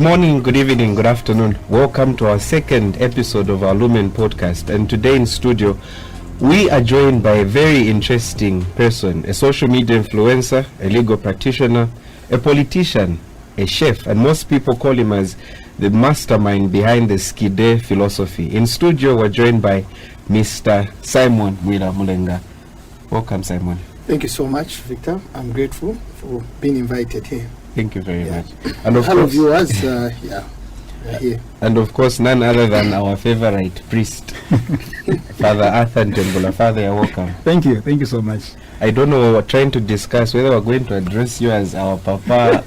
morning, good evening, good afternoon. Welcome to our second episode of our Lumen podcast. And today in studio, we are joined by a very interesting person, a social media influencer, a legal practitioner, a politician, a chef, and most people call him as the mastermind behind the Skide philosophy. In studio, we're joined by Mr. Simon MWILA. Welcome, Simon. Thank you so much, Victor. I'm grateful for being invited here. Thank you very much. And of hello, course, viewers. Here. And of course, none other than our favorite priest, Father Arthur Ndembula. Father, you're welcome. Thank you so much. I don't know, we're trying to discuss whether we're going to address you as our Papa,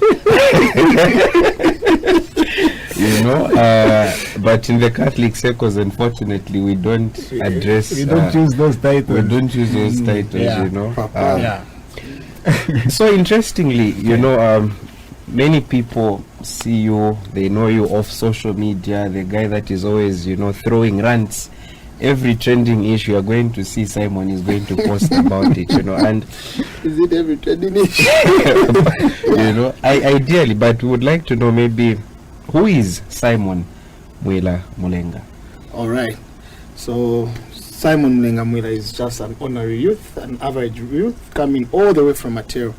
but in the Catholic circles, unfortunately, we don't address. We don't use those titles. We don't use those titles, Papa. So interestingly, many people see you, they know you off social media, the guy that is always, throwing rants. Every trending issue you're going to see, Simon is going to post about it, and is it every trending issue? Ideally, but we would like to know maybe who is Simon MWILA? All right. So Simon MWILA is just an ordinary youth, an average youth coming all the way from Matero.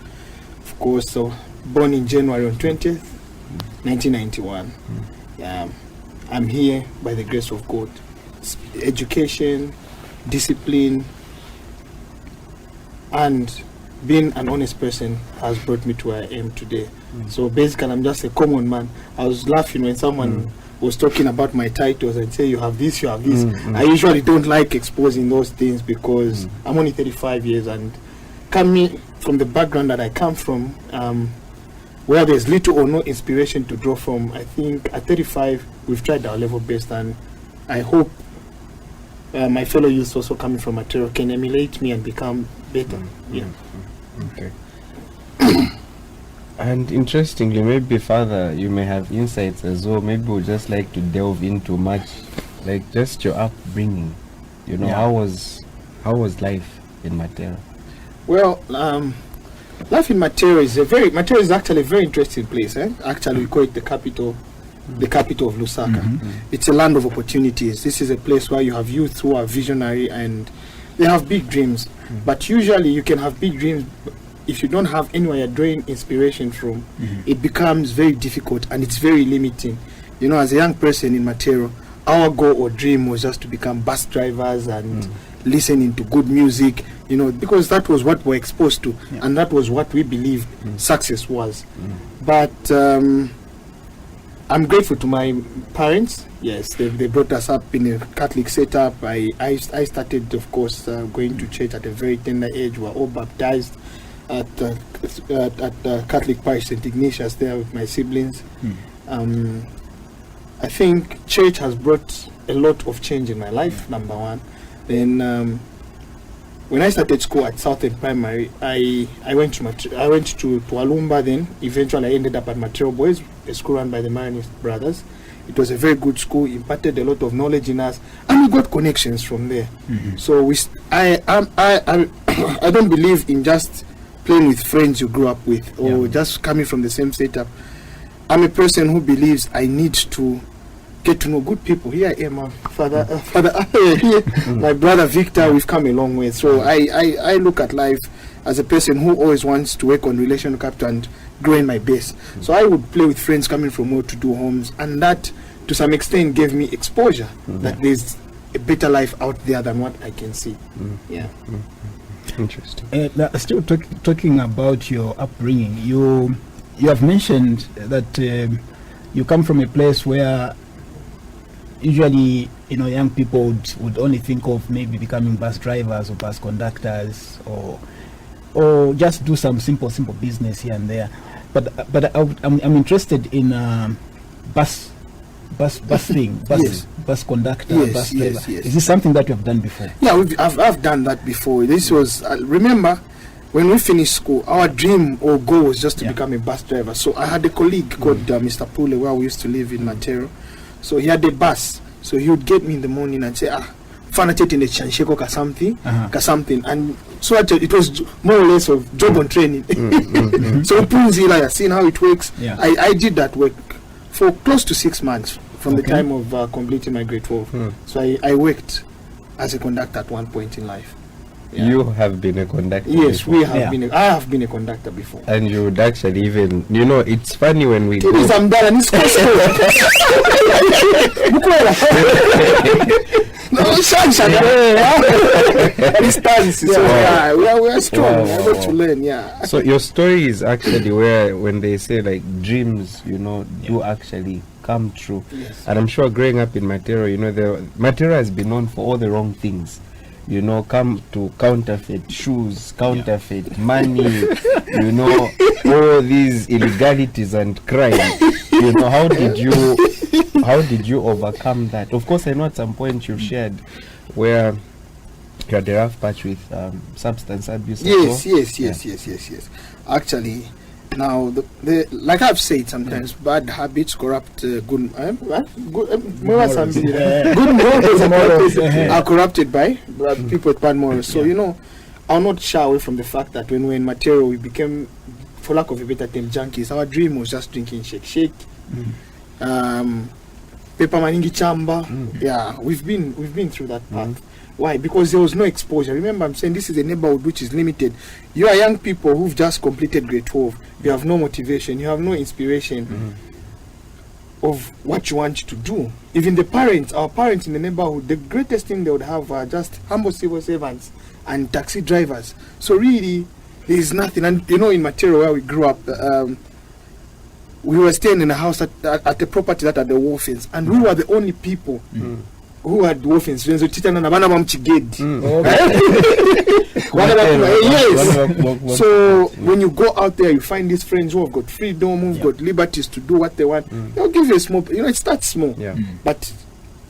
Of course, so born in January on 20th, 1991. I'm here by the grace of God. Education, discipline, and being an honest person has brought me to where I am today. So basically, I'm just a common man. I was laughing when someone was talking about my titles and say, you have this, you have this. I usually don't like exposing those things because I'm only 35 years, and coming from the background that I come from, where there's little or no inspiration to draw from, I think at 35, we've tried our level best, and I hope my fellow youths also coming from Matero can emulate me and become better. Okay. And interestingly, maybe Father, you may have insights as well. Maybe we'd just like to delve into much, like just your upbringing. How was life in Matero? Well, life in Matero is actually a very interesting place. Actually, we call it the capital of Lusaka. It's a land of opportunities. This is a place where you have youth who are visionary and they have big dreams. But usually you can have big dreams, if you don't have anywhere you're drawing inspiration from, it becomes very difficult and it's very limiting. As a young person in Matero, our goal or dream was just to become bus drivers and listening to good music, because that was what we're exposed to, and that was what we believed success was. But I'm grateful to my parents. Yes, they brought us up in a Catholic setup. I started, of course, going to church at a very tender age. We were all baptized at Catholic Parish St. Ignatius there with my siblings. I think church has brought a lot of change in my life, number one. Then when I started school at Southern Primary, I went to Alumba. Then eventually I ended up at Matero Boys, a school run by the Maronist brothers. It was a very good school, imparted a lot of knowledge in us, and we got connections from there. So I don't believe in just playing with friends you grew up with or just coming from the same setup. I'm a person who believes I need to get to know good people. Here I am, Father here, my brother Victor. We've come a long way. So I look at life as a person who always wants to work on relational capital and grow in my base. So I would play with friends coming from well-to-do homes, and that to some extent gave me exposure that there's a better life out there than what I can see. Interesting. Still talking about your upbringing, you have mentioned that you come from a place where usually young people would only think of maybe becoming bus drivers or bus conductors or just do some simple business here and there. But I'm interested in bus conductor, bus driver. Yes. Is this something that you have done before? Yeah, I've done that before. This was remember when we finished school, our dream or goal was just to become a bus driver. So I had a colleague called Mr. Pule, where we used to live in Matero. So he had a bus. So he would get me in the morning and say, fanatete in the chansheko ka something, and so it was more or less of job on training. So Punzila, seeing how it works. I did that work for close to 6 months from the time of completing my grade 12. So I worked as a conductor at one point in life. Yeah. You have been a conductor. Yes, before. we have been. I have been a conductor before. And you would actually even, it's funny when we go. We are strong. We are able to learn. Yeah. So your story is actually where when they say like dreams, do actually come true. Yes. And I'm sure growing up in Matero, Matero has been known for all the wrong things. Come to counterfeit shoes, counterfeit money, all these illegalities and crime. How did you overcome that? Of course, I know at some point you've shared where you had a rough patch with substance abuse. Yes. Actually, now, like I've said sometimes, bad habits corrupt good morals are corrupted by people with bad morals. So, I'll not shy away from the fact that when we're in Matero, we became, for lack of a better term, junkies. Our dream was just drinking shake. Paper maningi chamba. Yeah, we've been through that path. Why? Because there was no exposure. Remember, I'm saying this is a neighborhood which is limited. You are young people who've just completed grade 12. You have no motivation. You have no inspiration of what you want to do. Even our parents in the neighborhood, the greatest thing they would have are just humble civil servants and taxi drivers. So really, there is nothing. And in Matero where we grew up, we were staying in a house at the property that had the orphans, and we were the only people who had orphans. Yes. So when you go out there, you find these friends who have got freedom, who've got liberties to do what they want. They'll give you a small, it starts small. But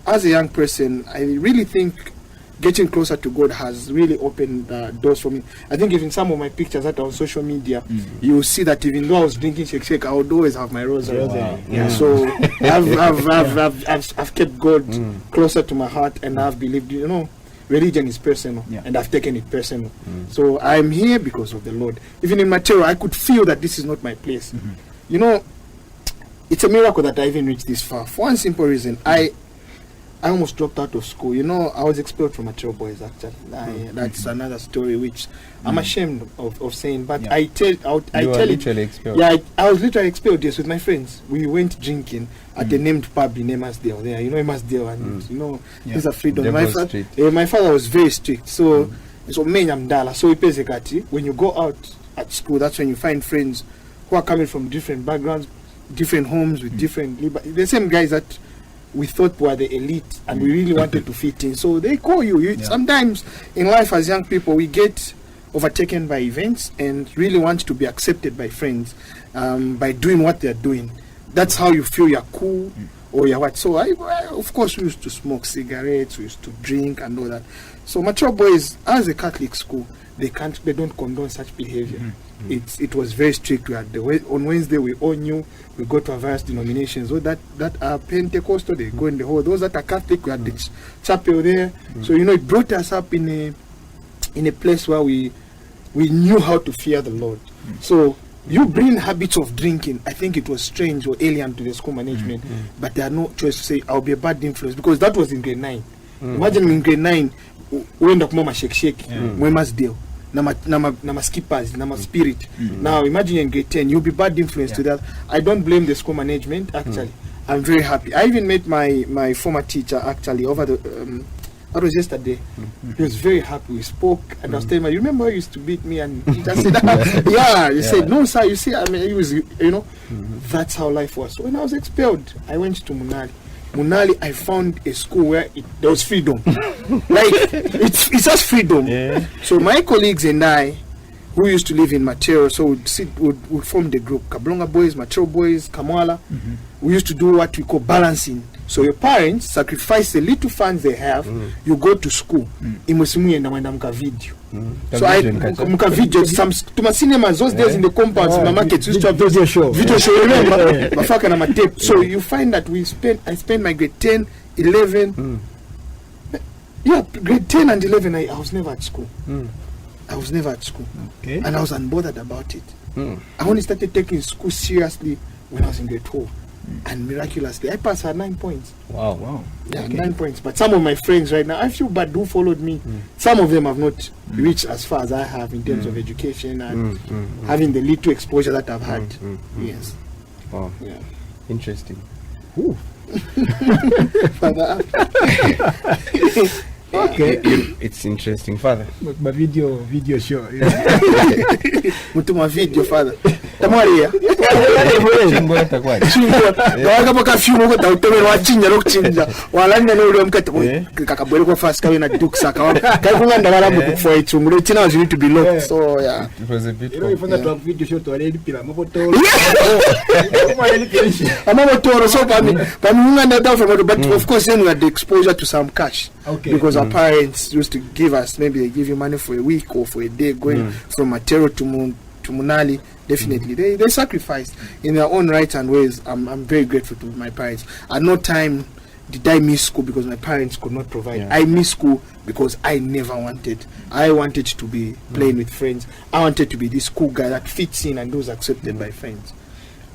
as a young person, I really think getting closer to God has really opened doors for me. I think even some of my pictures that are on social media, you see that even though I was drinking shake, I would always have my rosary. Wow. So I've kept God closer to my heart, and I've believed, religion is personal, and I've taken it personal. So I'm here because of the Lord. Even in Matero, I could feel that this is not my place. It's a miracle that I even reached this far. For one simple reason, I almost dropped out of school. I was expelled from Matero Boys, actually. That's another story which I'm ashamed of saying, but I tell it. Yeah, I was literally expelled, yes, with my friends. We went drinking at the named pub in Emasdale there. Emasdale, and there's a freedom. My father was very strict. So Mdala. So when you go out at school, that's when you find friends who are coming from different backgrounds, different homes with different the same guys that we thought were the elite, and we really wanted to fit in. So they call you. Sometimes in life as young people, we get overtaken by events and really want to be accepted by friends by doing what they're doing. That's how you feel you're cool or you're what. So I of course, we used to smoke cigarettes, we used to drink and all that. So Matero Boys, as a Catholic school, they don't condone such behavior. It was very strict. We had on Wednesday we all knew we go to various denominations. So that are Pentecostal, they go in the hall. Those that are Catholic, we had the chapel there. So it brought us up in a place where we knew how to fear the Lord. So you bring habits of drinking. I think it was strange or alien to the school management, but they had no choice to say I'll be a bad influence, because that was in grade 9. Imagine in grade 9, we end up mama shake, we must deal. Nama skippers, nama spirit. Now imagine in grade 10, you'll be bad influence to that. I don't blame the school management, actually. I'm very happy. I even met my former teacher, actually, over that was yesterday. He was very happy. We spoke, and I was telling him, you remember you used to beat me? And he just said, he said, no sir, you see, he was, that's how life was. So when I was expelled, I went to Munali, I found a school where there was freedom. It's just freedom. So my colleagues and I, who used to live in Matero, so would form the group, Kablonga Boys, Matero Boys, Kamwala. We used to do what we call balancing. So your parents sacrifice the little funds they have, you go to school. Imosimu yenda mwenda mka video. So I mka video to cinemas those days in the compounds, in the markets, used to have those video show, remember? Mafaka na matape. So you find that I spent my grade 10, 11. Yeah, grade 10 and 11 I was never at school. I was never at school. Okay. And I was unbothered about it. I only started taking school seriously when I was in grade 12. and miraculously, I passed at 9 points. Wow. Yeah, 9 points. But some of my friends right now, I feel bad, who followed me. Some of them have not reached as far as I have in terms of education and having the little exposure that I've had. Yes. Wow. Yeah. Interesting. Ooh. Father. Okay. It's interesting, Father. But video show. Mutuma video, Father. Tamaria. Chimbo atakwaje? Waka paka fiumu kwa utome wachinja lokuchinja. Walanya no ule mkate kakabwele kwa fast kawe na duksa kawa. Kai kunganda wala for it umule tina was need to be locked. So yeah. It was a bit. You know, if I talk video show to already pila mabotoro. Amabotoro so pami that from but of course then we had the exposure to some cash. Okay. Because our parents used to give us, maybe they give you money for a week or for a day going from Matero to Munali. Definitely, they sacrificed in their own rights and ways. I'm very grateful to my parents. At no time did I miss school because my parents could not provide. I missed school because I never wanted. I wanted to be playing with friends. I wanted to be this cool guy that fits in and was accepted by friends.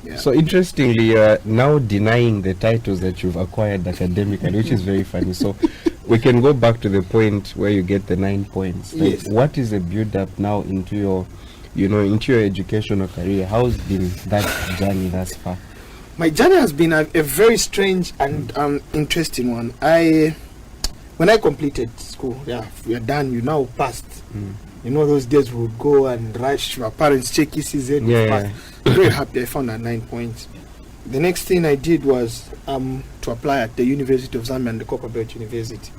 Yeah. So interestingly, you're now denying the titles that you've acquired academically, which is very funny. So we can go back to the point where you get the 9 points. Like, Yes. what is the build-up now into your, into your educational career? How's been that journey thus far? My journey has been a very strange and interesting one. When I completed school, we are done. You now passed. You know those days we would go and rush. My parents check ECZ. Yeah. Very happy. I found at 9 points. The next thing I did was to apply at the University of Zambia and the Copperbelt University.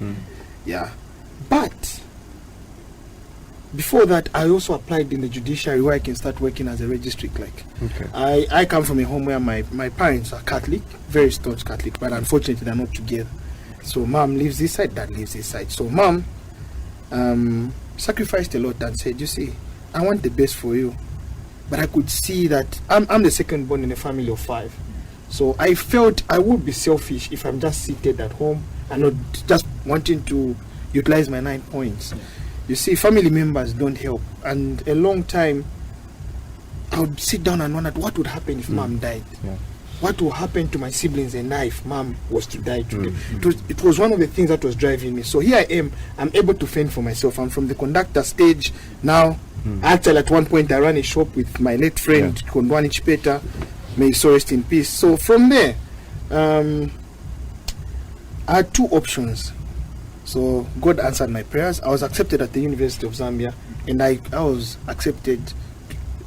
Yeah, but before that, I also applied in the judiciary where I can start working as a registry clerk. Okay. I come from a home where my parents are Catholic, very staunch Catholic, but unfortunately they're not together. So mom lives this side, dad lives this side. So mom sacrificed a lot and said, you see, I want the best for you. But I could see that I'm the second born in a family of 5. So I felt I would be selfish if I'm just seated at home and not just wanting to utilize my 9 points. You see, family members don't help. And a long time, I would sit down and wonder what would happen if mom died. Yeah. What will happen to my siblings and I if mom was to die today? It was one of the things that was driving me. So here I am. I'm able to fend for myself. I'm from the conductor stage now. Actually, at one point, I ran a shop with my late friend, Kondwani Chipeta. May he so rest in peace. So from there, I had 2 options. So God answered my prayers. I was accepted at the University of Zambia, and I was accepted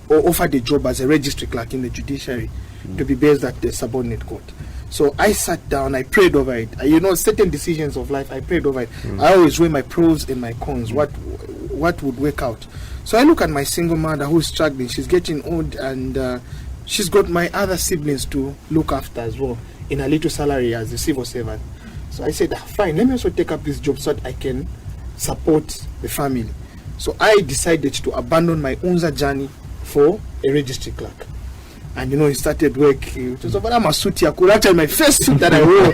or offered a job as a registry clerk in the judiciary to be based at the subordinate court. So I sat down, I prayed over it. Certain decisions of life, I prayed over it. I always weigh my pros and my cons. What would work out? So I look at my single mother who's struggling. She's getting old, and she's got my other siblings to look after as well in a little salary as a civil servant. So I said, fine, let me also take up this job so that I can support the family. So I decided to abandon my Unza journey for a registry clerk. And he started work. It was about a suit. Actually, my first suit that I wore.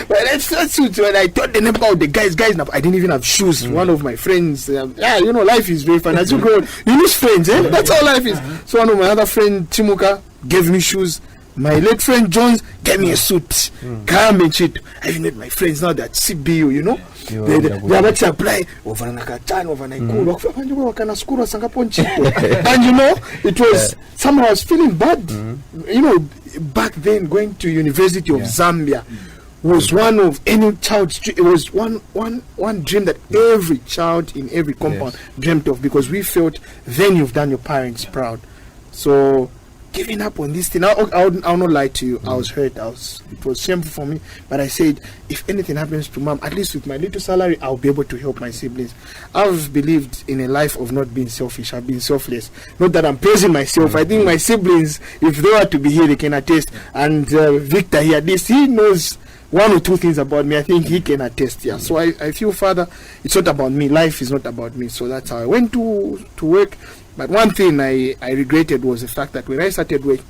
But that first suit, when I told them about the guys, I didn't even have shoes. One of my friends, life is very fun. As you grow, you lose friends. That's how life is. So one of my other friend, Timuka, gave me shoes. My late friend Jones gave me a suit. Come and shit. I even met my friends now that CBU, they are not apply over Nakatan, over Naikuru, and it was somehow I was feeling bad. Back then going to University of Zambia was one of any child's dream. It was one dream that every child in every compound dreamt of, because we felt then you've done your parents proud. So giving up on this thing, I'll not lie to you. I was hurt. It was shameful for me. But I said, if anything happens to mom, at least with my little salary, I'll be able to help my siblings. I've believed in a life of not being selfish. I've been selfless. Not that I'm praising myself. I think my siblings, if they were to be here, they can attest. And Victor here, he knows 1 or 2 things about me. I think he can attest. Yeah. So I feel, Father, it's not about me. Life is not about me. So that's how I went to work. But one thing I regretted was the fact that when I started work,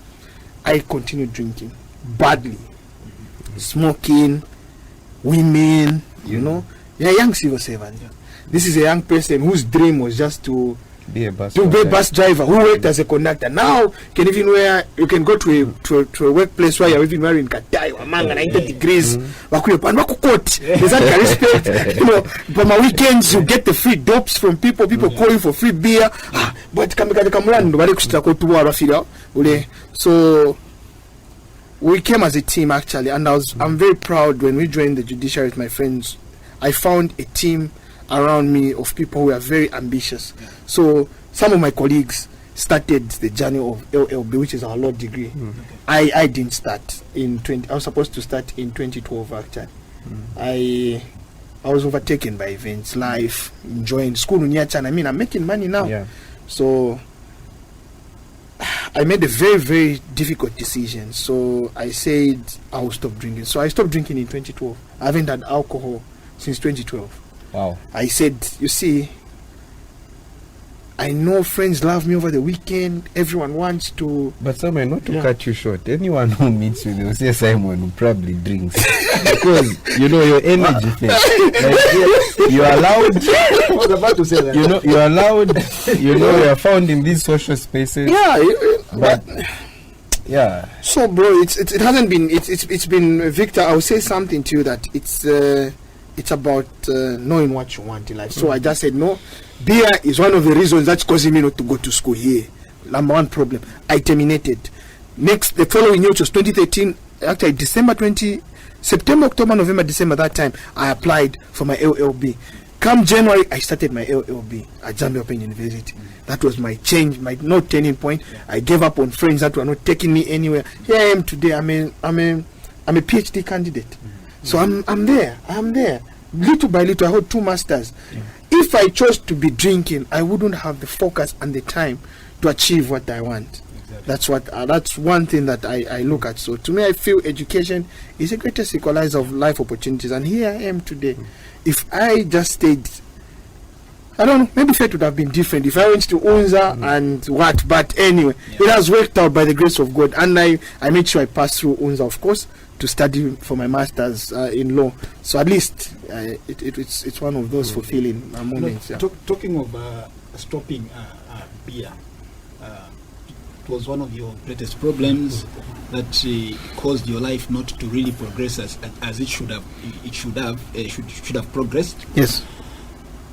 I continued drinking badly, smoking, women, You're a young civil servant. This is a young person whose dream was just to Be a bus to be a bus driver who worked as a conductor. Now can even wear, you can go to a workplace where you're even wearing katai among 90 degrees. There's that respect. You know, for my weekends you get the free dopes from people call you for free beer. But so we came as a team actually, and I'm very proud when we joined the judiciary with my friends. I found a team around me of people who are very ambitious. So some of my colleagues started the journey of LLB, which is our law degree. I didn't start in I was supposed to start in 2012 actually. I was overtaken by events, life, enjoying school. I mean, I'm making money now. So I made a very, very difficult decision. So I said I will stop drinking. So I stopped drinking in 2012. I haven't had alcohol since 2012. Wow. I said, you see, I know friends love me over the weekend. Everyone wants to. But Simon, not to cut you short, anyone who meets you, they'll say Simon who probably drinks. Because, you know, your energy thing. Like, you're allowed. I was about to say that. You know, you're allowed. You know, you're found in these social spaces. But yeah. So, bro, it hasn't been. It's been, Victor. I'll say something to you that it's about knowing what you want in life. So I just said no. Beer is one of the reasons that's causing me not to go to school here. Number one problem. I terminated. The following year, which was 2013, actually September, October, November, December, that time, I applied for my LLB. Come January, I started my LLB at Zambia Open University. That was my change, my no turning point. I gave up on friends that were not taking me anywhere. Here I am today. I'm a PhD candidate. So I'm there. Little by little, I hold 2 masters. If I chose to be drinking, I wouldn't have the focus and the time to achieve what I want. Exactly. That's one thing that I look at. So to me, I feel education is the greatest equalizer of life opportunities. And here I am today. If I just stayed, I don't know, maybe fate would have been different if I went to Unza and what. But anyway, it has worked out by the grace of God. And I made sure I passed through Unza, of course, to study for my master's in law. So at least it's one of those fulfilling moments. Talking of stopping beer, it was one of your greatest problems that caused your life not to really progress as it should have. It should have progressed. Yes.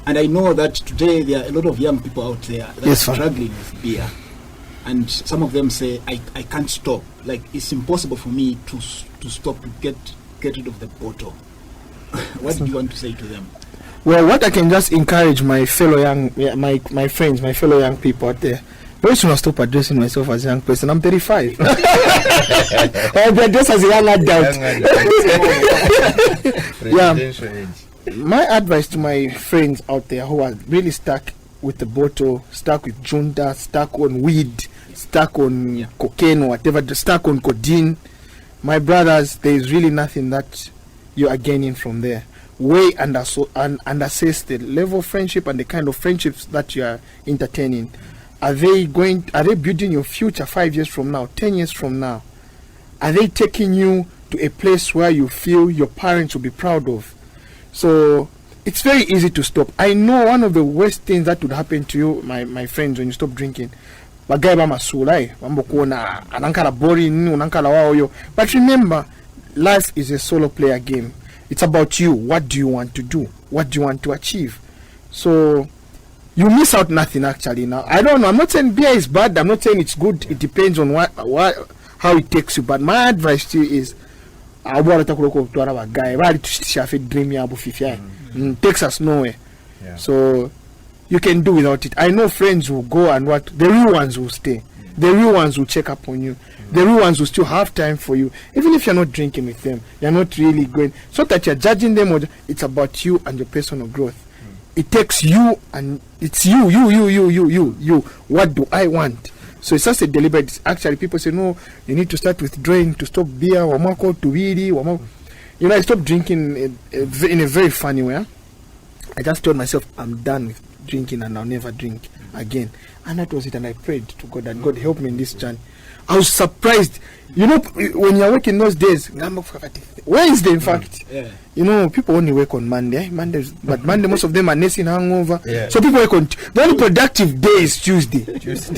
And I know that today there are a lot of young people out there that are struggling with beer. And some of them say, I can't stop. Like, it's impossible for me to stop, to get rid of the bottle. What do you want to say to them? Well, what I can just encourage my fellow my friends, my fellow young people out there, very soon I'll stop addressing myself as a young person. I'm 35. I'll be addressed as a young adult. My advice to my friends out there who are really stuck with the bottle, stuck with junta, stuck on weed, stuck on cocaine or whatever, stuck on codeine, my brothers, there is really nothing that you are gaining from there. Weigh and assess the level of friendship and the kind of friendships that you are entertaining. Are they building your future 5 years from now, 10 years from now? Are they taking you to a place where you feel your parents will be proud of? So it's very easy to stop. I know one of the worst things that would happen to you, my friends, when you stop drinking. But remember, life is a solo player game. It's about you. What do you want to do? What do you want to achieve? So you miss out nothing actually. Now I don't know. I'm not saying beer is bad. I'm not saying it's good. It depends on how it takes you. But my advice to you is, takes us nowhere. So you can do without it. I know friends will go and the real ones will stay. The real ones will check up on you. The real ones will still have time for you. Even if you're not drinking with them, you're not really going. So that you're judging them, it's about you and your personal growth. It takes you and it's you. What do I want? So it's just a deliberate. Actually, people say, no, you need to start withdrawing to stop beer. I stopped drinking in a very funny way. I just told myself, I'm done with drinking and I'll never drink again. And that was it. And I prayed to God that God help me in this journey. I was surprised. When you're working those days, Wednesday, in fact, you know, people only work on Monday. But Monday, most of them are nursing hangover. Yeah. So people work on the only productive day is Tuesday.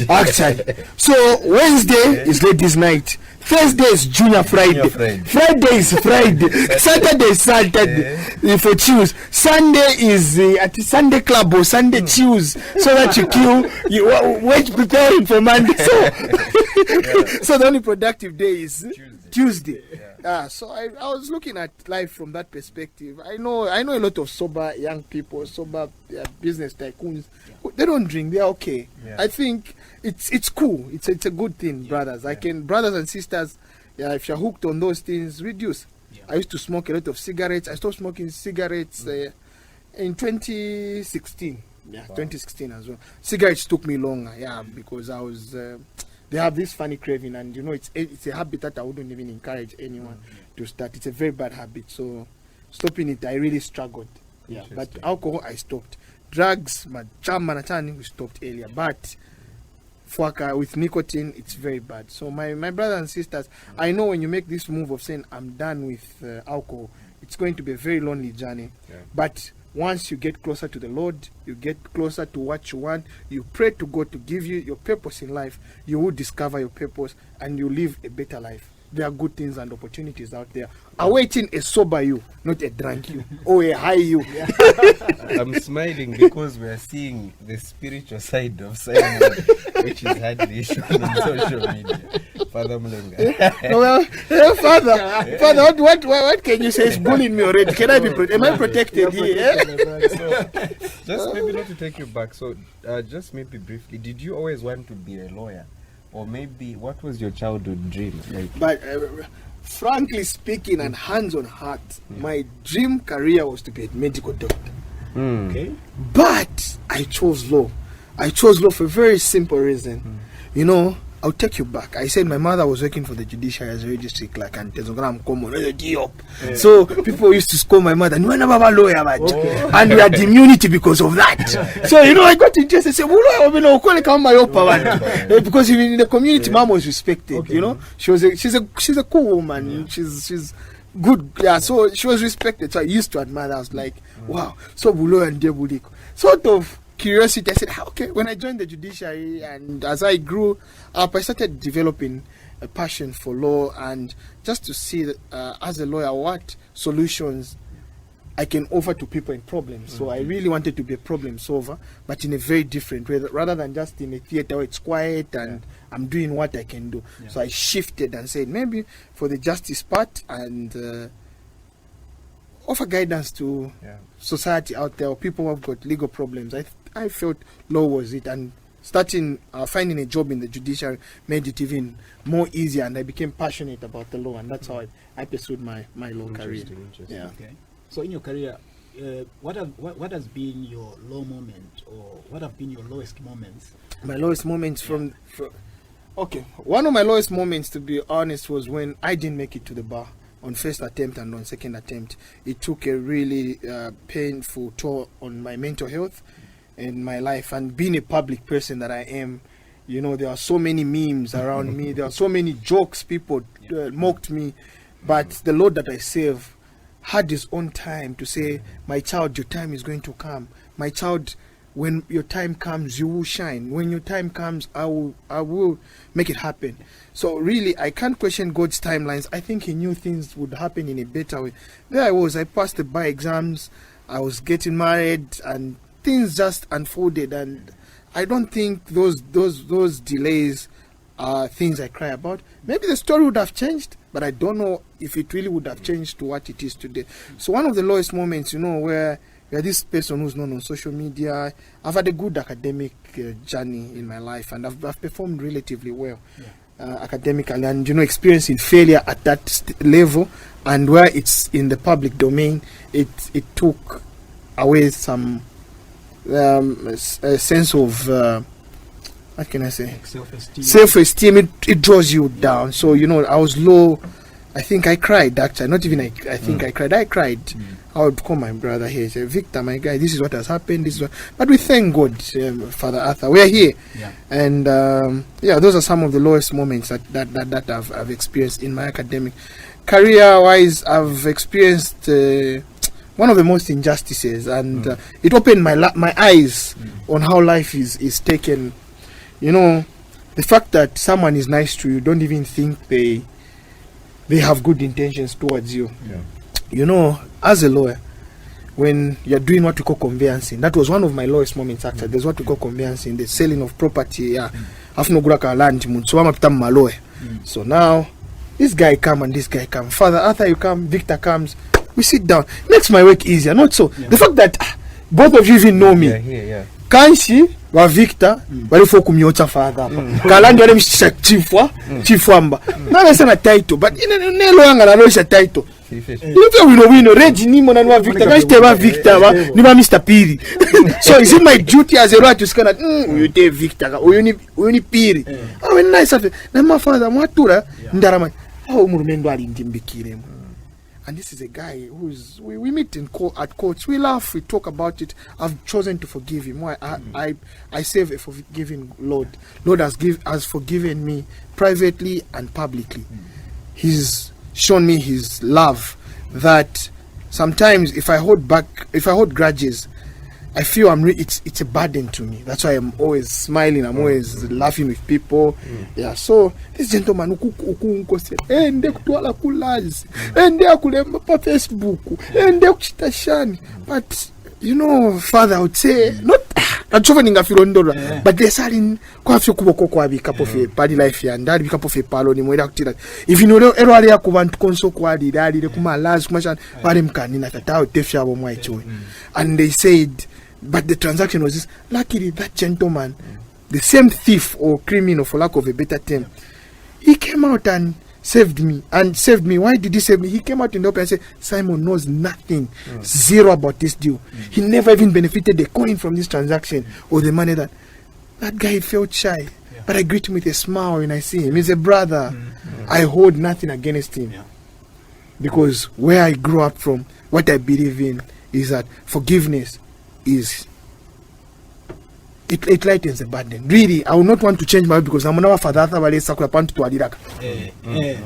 Actually. So Wednesday is ladies' night. Thursday is Junior Friday. Friday is Friday. Saturday is Saturday. For choose. Sunday is at the Sunday club or Sunday choose, so that you wait preparing for Monday. So, so the only productive day is Tuesday. So I was looking at life from that perspective. I know a lot of sober young people, sober business tycoons. They don't drink. They're okay. I think it's cool. It's a good thing, brothers. Brothers and sisters. If you're hooked on those things, reduce. I used to smoke a lot of cigarettes. I stopped smoking cigarettes in 2016. 2016 as well. Cigarettes took me longer. Because I was. They have this funny craving, and you know it's a habit that I wouldn't even encourage anyone to start. It's a very bad habit. So stopping it, I really struggled. But alcohol, I stopped. Drugs, we stopped earlier. But with nicotine, it's very bad. So my brothers and sisters, I know when you make this move of saying I'm done with alcohol, it's going to be a very lonely journey. But once you get closer to the Lord, you get closer to what you want, you pray to God to give you your purpose in life, you will discover your purpose and you live a better life. There are good things and opportunities out there awaiting a sober you, not a drunk you or a high you. I'm smiling because we are seeing the spiritual side of Simon, which is hardly shown on social media. Father MULENGA. Father, what can you say? Is bullying me already? Can I be am I protected here? So, just maybe not to take you back. So, just maybe briefly, did you always want to be a lawyer? Or maybe what was your childhood dream? But frankly speaking, and hands on heart, my dream career was to be a medical doctor. Okay, but I chose law. I chose law for a very simple reason. You know, I'll take you back. I said my mother was working for the judiciary as a registry clerk, and so people used to scold my mother, "No, never a lawyer, and we had immunity because of that." So you know, I got interested. I said, because in the community, mom was respected. You know, she's a cool woman. She's good. So she was respected. So I used to admire her. I was like, wow, so bulo and debulik. Sort of curiosity. I said, okay, when I joined the judiciary and as I grew up, I started developing a passion for law and just to see that, as a lawyer, what solutions I can offer to people in problems. So I really wanted to be a problem solver, but in a very different way, rather than just in a theater where it's quiet and I'm doing what I can do. So I shifted and said, maybe for the justice part and offer guidance to society out there, or people who have got legal problems. I felt law was it, and starting finding a job in the judiciary made it even more easier, and I became passionate about the law, and that's how I pursued my law career. Okay. So in your career, what has been your low moment, or what have been your lowest moments? My lowest moments okay, one of my lowest moments, to be honest, was when I didn't make it to the bar on first attempt and on second attempt. It took a really painful toll on my mental health and my life, and being a public person that I am, you know, there are so many memes around me, there are so many jokes, people mocked me, but the Lord that I serve had his own time to say, my child, your time is going to come. My child, when your time comes, you will shine. When your time comes, I will make it happen. So really, I can't question God's timelines. I think he knew things would happen in a better way. There I was, I passed the bar exams, I was getting married, and things just unfolded, and I don't think those delays are things I cry about. Maybe the story would have changed, but I don't know if it really would have changed to what it is today. So one of the lowest moments, you know, where you're this person who's known on social media. I've had a good academic journey in my life, and I've performed relatively well academically, and you know, experiencing failure at that level, and where it's in the public domain, it took away some a sense of what can I say, self-esteem. It draws you down. So you know, I was low. I think I cried, actually. Not even I think I cried. I would call my brother here, say, Victor, my guy, this is what has happened, this is what... But we thank God, Father Arthur, we are here. And those are some of the lowest moments that I've experienced in my academic career-wise, I've experienced one of the most injustices, and it opened my eyes on how life is taken. You know, the fact that someone is nice to you, don't even think they have good intentions towards you. Yeah. You know, as a lawyer, when you're doing what we call conveyancing, that was one of my lowest moments actually. There's what we call conveyancing, the selling of property. Yeah, so now this guy come and this guy come. Father, after you come, Victor comes. We sit down. Makes my work easier. Not so. The fact that both of you even know me. Kanshi wa Victor walifo kumiocha father hapa. Kalandi wale mshisha chifu amba. Na sana title, but nelo yanga na loisha title. We know Reg Nimo na Victor. Kanshi teba Victor wa ni ba Mr. Piri. So is it my duty as a lawyer to scan that you take Victor, uyuni Piri. Oh nice of it. Na my father mwatura ndarama. Oh murumendo alindimbikire. And this is a guy who's we meet at courts. We laugh, we talk about it. I've chosen to forgive him. Why? I serve a forgiving Lord. Lord has forgiven me privately and publicly. He's shown me his love. That sometimes if I hold grudges, I feel it's a burden to me. That's why I'm always smiling. I'm always laughing with people. Yeah. So this gentleman uku said, "Ende kutwala kulazi, ende akulemba pa Facebook, ende kuchitashani." But you know, Father, I would say not. But there's in kwafyo kuboko kwa bikapo fe body life ya ndali bikapo fe palo ni mwenda kutira. If you know ero ali ya kubantu konso kwa dali le kuma lazi kumashan wale mkani na tatao tefya abo mwa ichowe. And they said, but the transaction was this. Luckily, that gentleman, the same thief or criminal, for lack of a better term, he came out and saved me. Why did he save me? He came out in the open and said, Simon knows nothing, zero about this deal. He never even benefited the coin from this transaction or the money that guy felt shy. But I greet him with a smile when I see him. He's a brother. I hold nothing against him. Because where I grew up from, what I believe in is that forgiveness is it lightens the burden. Really, I would not want to change my way because I'm not father wale sakula pantu to aliraka.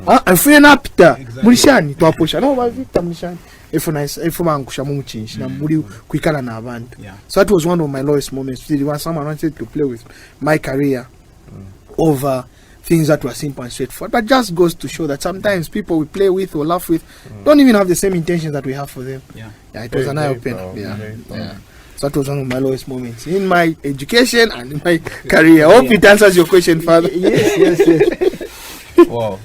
I'm feeling up there. Mulishani to apusha. No, ba Victor mulishani. If mangusha mumuchinshi na muri kuikala na abantu. So that was one of my lowest moments. Really, when someone wanted to play with my career over things that were simple and straightforward. But just goes to show that sometimes people we play with or laugh with don't even have the same intentions that we have for them. It was an eye opener. So that was one of my lowest moments in my education and in my career. I hope it answers your question, Father. Yes. Wow.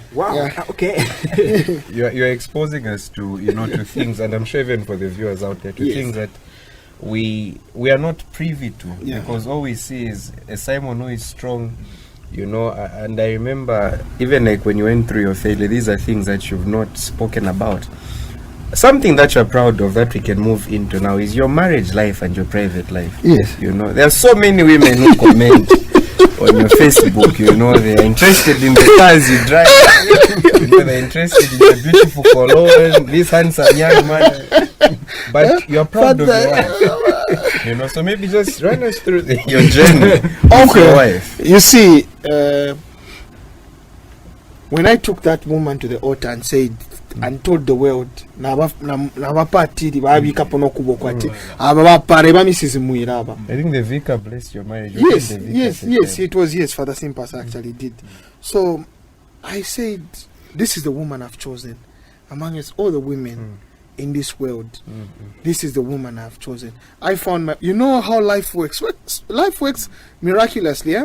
Okay. You're exposing us to to things, and I'm sure even for the viewers out there, to things that we are not privy to, because all we see is a Simon who is strong, and I remember even like when you went through your failure, these are things that you've not spoken about. Something that you're proud of that we can move into now is your marriage life and your private life. Yes. There are so many women who comment on your Facebook, they're interested in the cars you drive, they're interested in the beautiful cologne, this handsome young man, but you're proud of your wife. So maybe just run us through your journey with your wife. You see, when I took that woman to the altar and said, and told the world, I think the vicar blessed your marriage. Yes, it was, Father Simpas actually did. So I said, this is the woman I've chosen amongst all the women in this world. This is the woman I've chosen. I found how life works. Life works miraculously,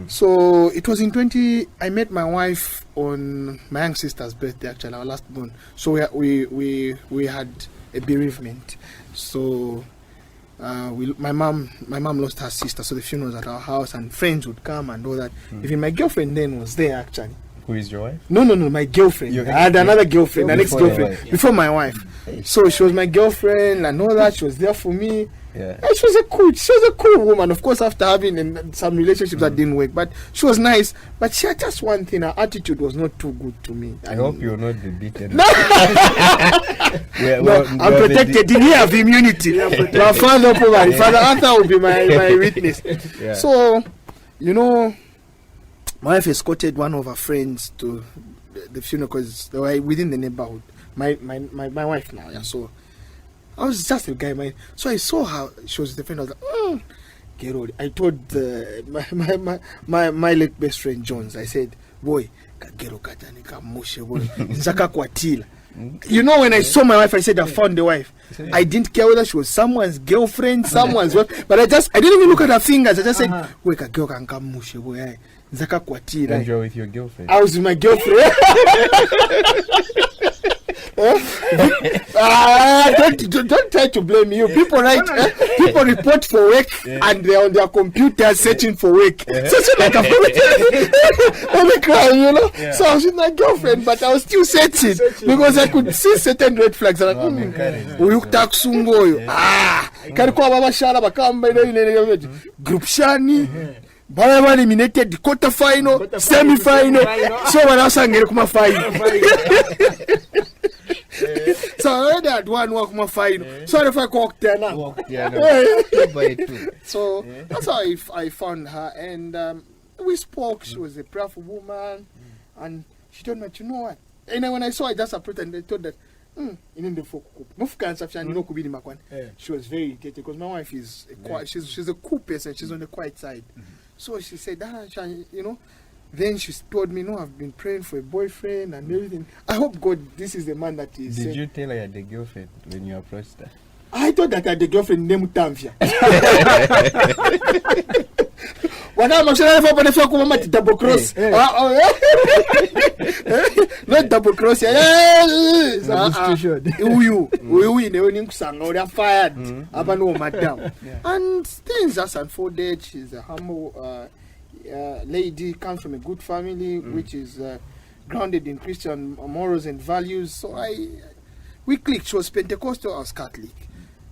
So it was I met my wife on my young sister's birthday, actually, our last born. So we had a bereavement. So my mom lost her sister, so the funeral was at our house and friends would come and all that. Even my girlfriend then was there, actually. Who is your wife? No, my girlfriend. I had another girlfriend, an ex-girlfriend, before my wife. So she was my girlfriend and all that. She was there for me. And she was a cool woman. Of course, after having some relationships that didn't work, but she was nice. But she had just one thing: her attitude was not too good to me. I hope you will not be beaten. I'm protected. Did he have immunity? My father Arthur will be my witness. So, my wife escorted one of her friends to the funeral because they were within the neighborhood. My wife now, yeah. So I was just a guy, so I saw her. She was the friend. I was like, get old. I told my late best friend Jones. I said, boy, kagero katani kamushe boy, nzaka kwatila. You know, when I saw my wife, I said I found the wife. I didn't care whether she was someone's girlfriend, someone's wife, but I didn't even look at her fingers. I just said, boy, kagero kankamushe boy, nzaka kwatila. And you're with your girlfriend? I was with my girlfriend. Don't try to blame you. People people report for work and they're on their computer searching for work. So it's like I'm crying, you know. Yeah. So I was with my girlfriend, but I was still searching because I could see certain red flags. Like, group shani. Baba eliminated the quarter final, semi final. So when I was angry, come final. So I already had one walk my final. So if I walked there now. So that's how I found her, and we spoke. She was a prayerful woman, and she told me, you know what? And then when I saw her, I just approached and they told that. She was very irritated because my wife is she's a cool person. She's on the quiet side. So she said, you know, then she told me, no, I've been praying for a boyfriend and everything. I hope God, this is the man that is. Did you tell her you had a girlfriend when you approached her? I thought that I had a girlfriend named Tamfia. When I'm actually double cross. Not double cross. They're fired. And things just unfolded. She's a humble lady, comes from a good family, which is grounded in Christian morals and values. So we clicked. She was Pentecostal, I was Catholic.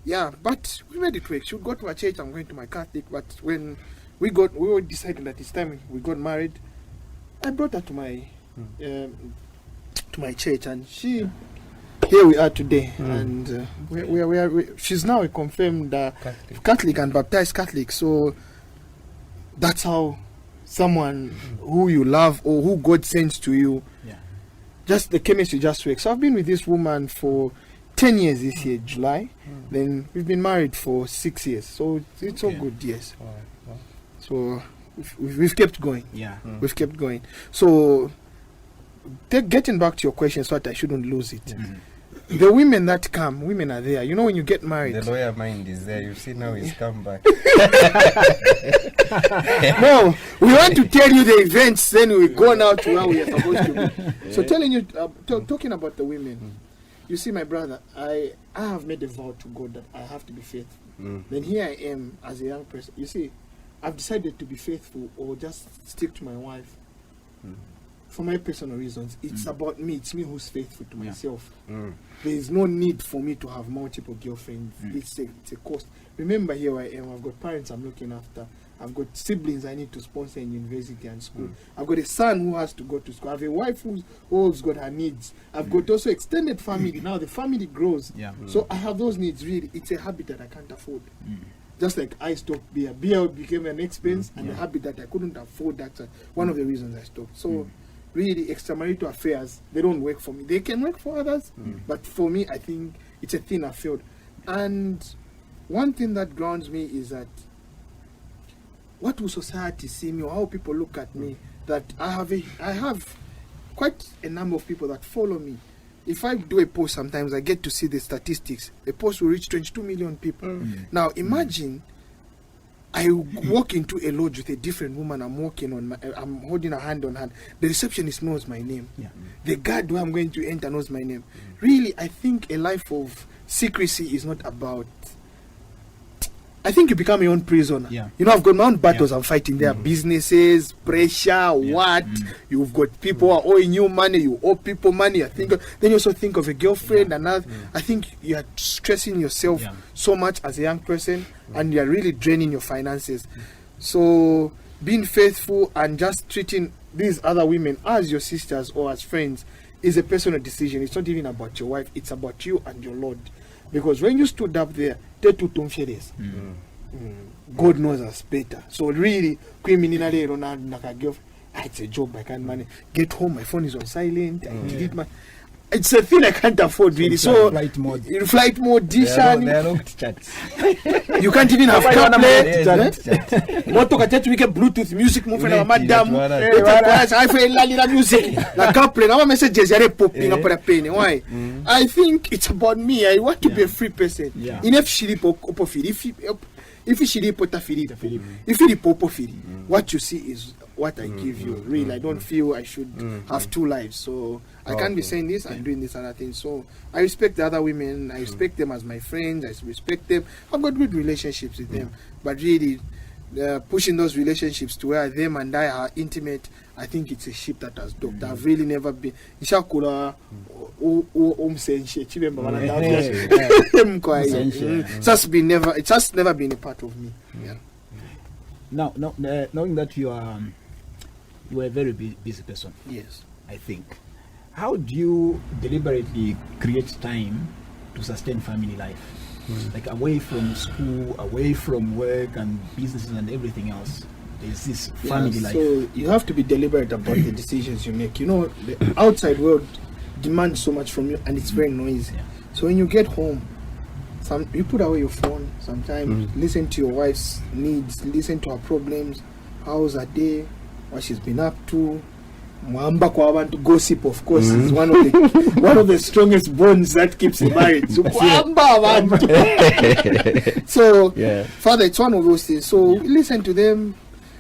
Yeah, but we made it work. She would go to my church, I'm going to my Catholic. But when we were deciding that it's time we got married, I brought her to my church, and here we are today. And she's now a confirmed Catholic and baptized Catholic. So that's how someone who you love or who God sends to you, just the chemistry just works. So I've been with this woman for 10 years this year, July. Then we've been married for 6 years. So it's all good, yes. So we've kept going. Yeah. We've kept going. So getting back to your question, so that I shouldn't lose it. The women that come, women are there. You know, when you get married. The lawyer mind is there. You see now he's come back. No, we want to tell you the events, then we go now to where we are supposed to be. So telling you, talking about the women. You see, my brother, I have made a vow to God that I have to be faithful. Then here I am as a young person. You see, I've decided to be faithful or just stick to my wife for my personal reasons. It's about me. It's me who's faithful to myself. There is no need for me to have multiple girlfriends. It's a cost. Remember, here I am. I've got parents I'm looking after. I've got siblings I need to sponsor in university and school. I've got a son who has to go to school. I have a wife who's got her needs. I've got also extended family. Now the family grows. So I have those needs, really. It's a habit that I can't afford. Just like I stopped beer. Beer became an expense and a habit that I couldn't afford. That's one of the reasons I stopped. So really, extramarital affairs, they don't work for me. They can work for others, but for me, I think it's a thing I failed. And one thing that grounds me is that what will society see me, or how people look at me, that I have quite a number of people that follow me. If I do a post, sometimes I get to see the statistics. A post will reach 22 million people. Now imagine I walk into a lodge with a different woman. I'm holding a hand on hand. The receptionist knows my name. The guard where I'm going to enter knows my name. Really, I think a life of secrecy is not about. I think you become your own prisoner. You know, I've got my own battles I'm fighting there. Businesses, pressure, what? You've got people who are owing you money, you owe people money. Then you also think of a girlfriend, another. I think you are stressing yourself so much as a young person, and you are really draining your finances. So being faithful and just treating these other women as your sisters or as friends is a personal decision. It's not even about your wife, it's about you and your Lord. Because when you stood up there, God knows us better. So really, It's a job I can't manage. Get home, my phone is on silent. I delete my. It's a thing I can't afford really. So flight mode, Dialogue chats. You can't even have CarPlay. Moto katatu wike Bluetooth music move na madam. I feel la music. La CarPlay na messages yare popping up on pen. Why? I think it's about me. I want to be a free person. Enough shiri popo firi. If you shiri pota firi. If you popo firi. What you see is what I give you. Really, I don't feel I should have two lives. So I can't be saying this and doing this other thing. So I respect the other women. I respect them as my friends. I respect them. I've got good relationships with them. But really, pushing those relationships to where them and I are intimate, I think it's a ship that has docked. I've really never been. It's just never been a part of me. Yeah. Now, knowing that you are a very busy person. Yes. I think. How do you deliberately create time to sustain family life? Like away from school, away from work and businesses and everything else. There's this family life. So you have to be deliberate about the decisions you make. You know, the outside world demands so much from you and it's very noisy. So when you get home, you put away your phone sometimes, listen to your wife's needs, listen to her problems, how's her day, what she's been up to. Mwamba kwa abantu gossip, of course, is one of the strongest bonds that keeps a marriage. So Father, it's one of those things. So listen to them.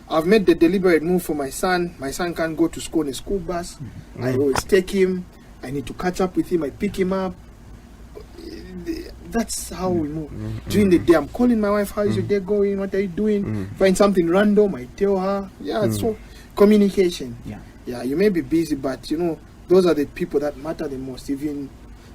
I've made the deliberate move for my son. My son can't go to school in a school bus. I always take him. I need to catch up with him. I pick him up. That's how we move. During the day, I'm calling my wife. How is your day going? What are you doing? Find something random, I tell her. So communication. Yeah, you may be busy, but you know, those are the people that matter the most. Even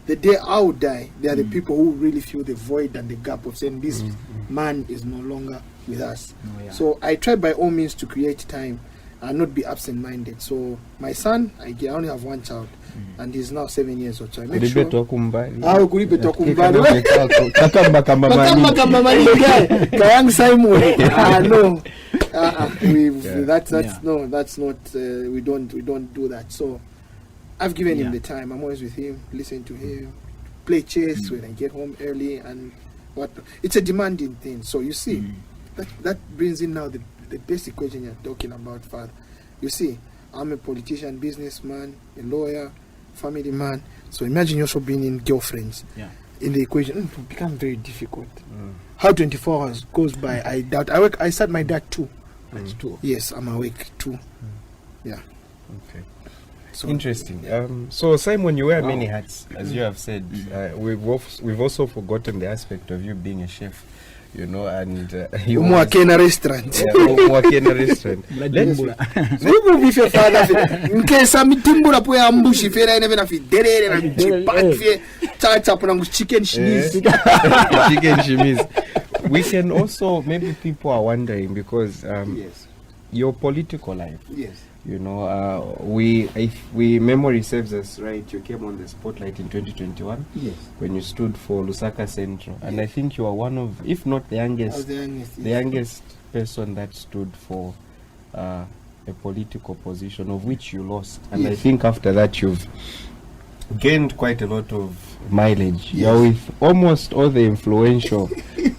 the day I would die, they are the people who really feel the void and the gap of saying this man is no longer with us. So I try by all means to create time and not be absent-minded. So my son, I only have one child, and he's now 7 years old. So I make sure. No, that's not. We don't do that. So I've given him the time. I'm always with him, listen to him, play chess when I get home early, and what. It's a demanding thing. So you see, that brings in now the basic question you're talking about, Father. You see, I'm a politician, businessman, a lawyer, family man. So imagine you also being in girlfriends. In the equation, it will become very difficult. How 24 hours goes by, I doubt. I start my dad too. That's true. Yes, I'm awake too. Yeah. Okay. So interesting. So Simon, you wear many hats, as you have said. We've also forgotten the aspect of you being a chef. You know, and you work in a restaurant. Work in a restaurant. Let's with your father. In case I'm timbura po ambush if I never have dere and chicken chemise. Chicken chemise. We can also, maybe people are wondering because your political life. Yes. You know, if memory serves us right, you came on the spotlight in 2021. Yes. When you stood for Lusaka Central, and I think you are one of, if not the youngest, the youngest person that stood for a political position, of which you lost. And I think after that you've gained quite a lot of mileage. You're with almost all the influential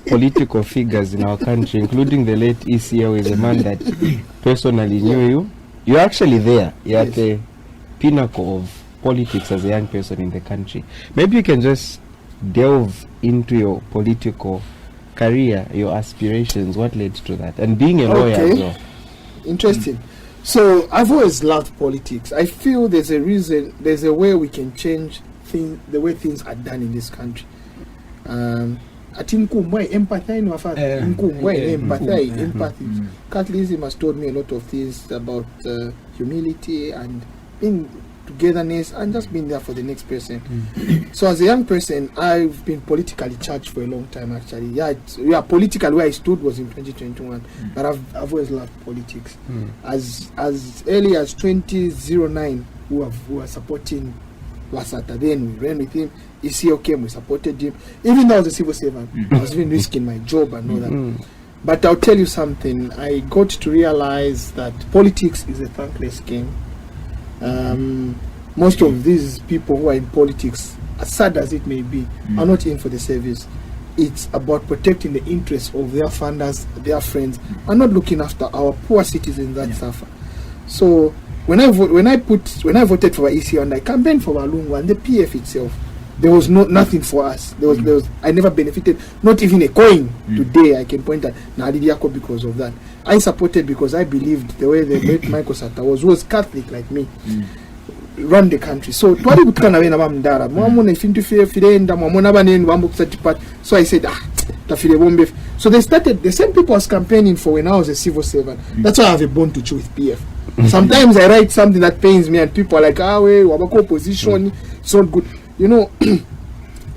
political figures in our country, including the late ECL, is a man that personally knew you. You're actually there. You're at the pinnacle of politics as a young person in the country. Maybe you can just delve into your political career, your aspirations, what led to that, and being a lawyer as well. Interesting. So I've always loved politics. I feel there's a reason, there's a way we can change the way things are done in this country. I think empathy. Catholicism has told me a lot of things about humility and being togetherness and just being there for the next person. So as a young person, I've been politically charged for a long time actually. Yeah, politically where I stood was in 2021, but I've always loved politics. As early as 2009, we were supporting Wasata. Then we ran with him. ECO came, we supported him. Even though I was a civil servant, I was even risking my job and all that. But I'll tell you something. I got to realize that politics is a thankless game. Most of these people who are in politics, as sad as it may be, are not in for the service. It's about protecting the interests of their funders, their friends, and not looking after our poor citizens that suffer. So when I voted for ECO and I campaigned for Walungu and the PF itself, there was nothing for us. I never benefited, not even a coin. Today I can point at Nadidiako because of that. I supported because I believed the way the late Michael Sata was Catholic like me. Run the country. So so I said, so they started, the same people I was campaigning for when I was a civil servant. That's why I have a bond to chew with PF. Sometimes I write something that pains me and people are like, wabako opposition, it's not good. You know,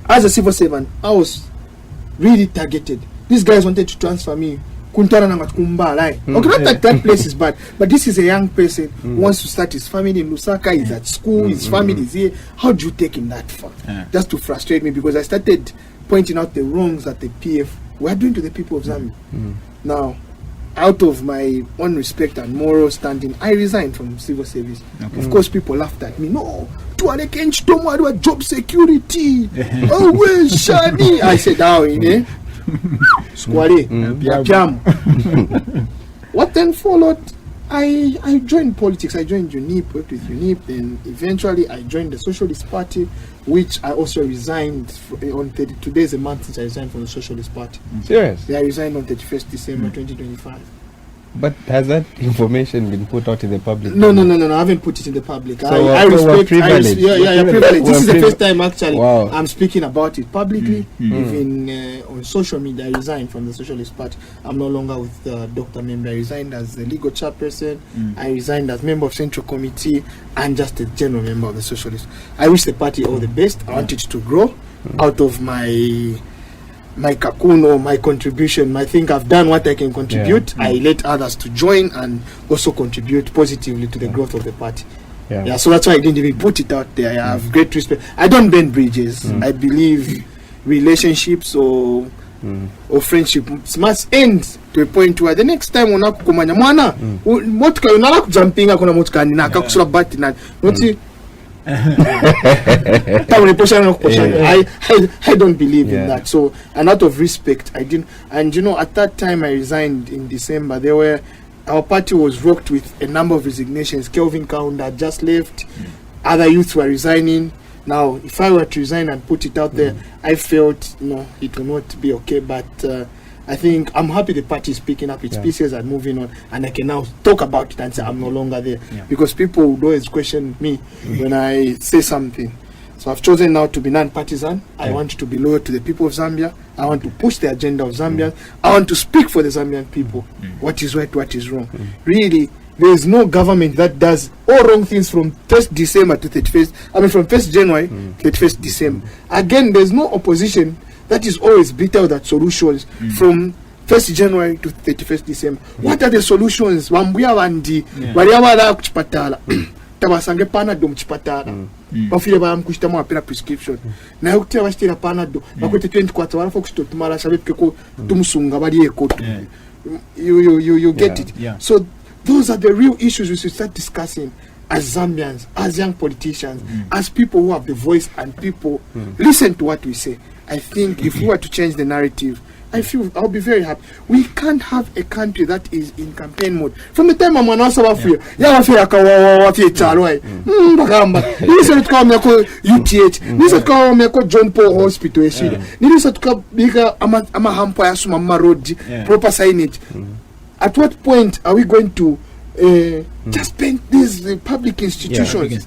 as a civil servant, I was really targeted. These guys wanted to transfer me. Okay, not that that place is bad, but this is a young person who wants to start his family in Lusaka, he's at school, his family is here. How do you take him that far? Just to frustrate me, because I started pointing out the wrongs that the PF were doing to the people of Zambia. Now, out of my own respect and moral standing, I resigned from civil service. Of course, people laughed at me. No, job security. Always shiny. I said, Square, what then followed? I joined politics. I joined UNIP, worked with UNIP, then eventually I joined the Socialist Party, which I also resigned on 30. Today's a month since I resigned from the Socialist Party. Serious? Yeah, I resigned on 31st December 2025. But has that information been put out in the public? No, I haven't put it in the public. So I respect. privileged. You're privileged. This is the first time actually Wow. I'm speaking about it publicly. Even on social media, I resigned from the Socialist Party. I'm no longer with Dr. Member. I resigned as the legal chairperson. I resigned as member of Central Committee and just a general member of the Socialist. I wish the party all the best. I want it to grow out of my cocoon or my contribution. I think I've done what I can contribute. I let others to join and also contribute positively to the growth of the party. So that's why I didn't even put it out there. I have great respect. I don't bend bridges. I believe relationships or friendship must end to a point where the next time unakukumanya mwana motuka unala kujumpinga kuna motuka nina akakusula bati na noti I don't believe in that. So, and out of respect, I didn't. And you know, at that time, I resigned in December. Our party was rocked with a number of resignations. Kelvin Kaunda had just left. Other youths were resigning. Now, if I were to resign and put it out there, I felt it will not be okay. But I think I'm happy the party is picking up its pieces and moving on, and I can now talk about it and say I'm no longer there, because people would always question me when I say something. So I've chosen now to be non-partisan. I want to be loyal to the people of Zambia. I want to push the agenda of Zambians. I want to speak for the Zambian people. What is right, what is wrong. Really, there is no government that does all wrong things from 1st December to 31st. I mean, from 1st January to 31st December. Again, there's no opposition that is always bitter that solutions from 1st January to 31st December. What are the solutions? Wambuya wandi, waliawala kuchipatala. Tabasange panado mchipatala. Bafile bamkushita mwa pera prescription. Na yokutia bashitira panado. Bakwete 24 wala fokushito tumara sabepke ko tumusunga bali ekoto. You get it. So those are the real issues we should start discussing as Zambians, as young politicians, as people who have the voice and people listen to what we say. I think if we were to change the narrative, I'll be very happy. We can't have a country that is in campaign mode. From the time I'm on Wafia, Nisa to UTH, Nisa to John Paul Hospital, Nisa to bigger Amahampa Sumama Road, proper signage. At what point are we going to just paint these public institutions?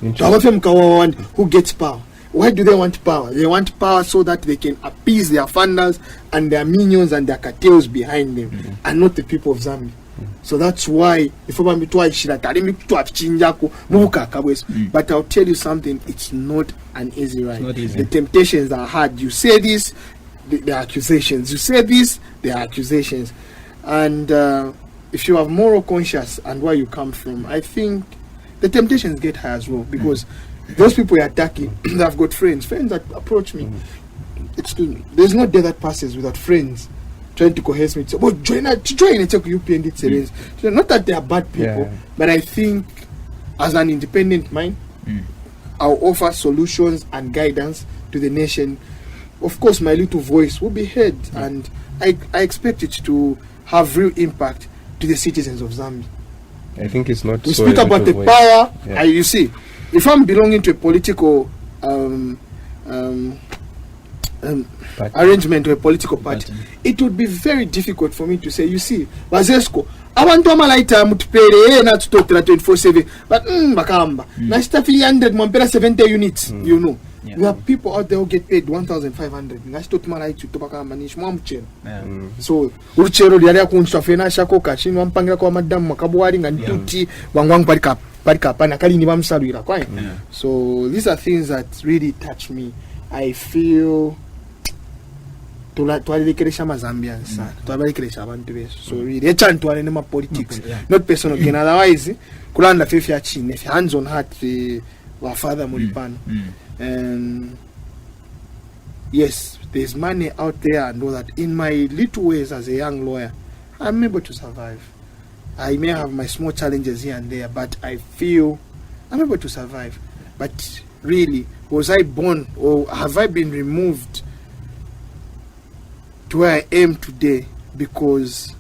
Who gets power? Why do they want power? They want power so that they can appease their funders and their minions and their cartels behind them, and not the people of Zambia. So that's why but I'll tell you something, it's not an easy ride. The temptations are hard. You say this, the accusations. You say this, the accusations. And if you have moral conscience and where you come from, I think the temptations get high as well, because those people you're attacking, I've got friends that approach me. Excuse me. There's no day that passes without friends trying to coerce me to say, "Oh, join a check UPND series." Not that they are bad people, but I think as an independent mind, I'll offer solutions and guidance to the nation. Of course, my little voice will be heard, and I expect it to have real impact to the citizens of Zambia. I think it's not. We so speak about the voice. power. Yeah. You see, if I'm belonging to a political arrangement or a political party, it would be very difficult for me to say, you see, Wazesco, I want to amalaita mutupere na tutotela 24/7, but bakamba na staff 100 mampera 70 units, you know. Yeah. You have people out there who get paid 1,500. Na sto tumalaita tutopakamba ni shmwa mchero. So uruchero lyali kunchwa fena shakoka chini wampangira kwa madamu makabwari nga ntuti wangwangu parika pana kali ni bamsalwira kwa. So these are things that really touch me. I feel twalekeresha mazambians sana twalekeresha abantu beso, so really echantu wale nema politics not personal gain, otherwise kulanda fefe ya chine hands on heart wa father mulipano. And yes, there's money out there, and know that in my little ways as a young lawyer I'm able to survive. I may have my small challenges here and there, but I feel I'm able to survive. But really, was I born or have I been removed to where I am today because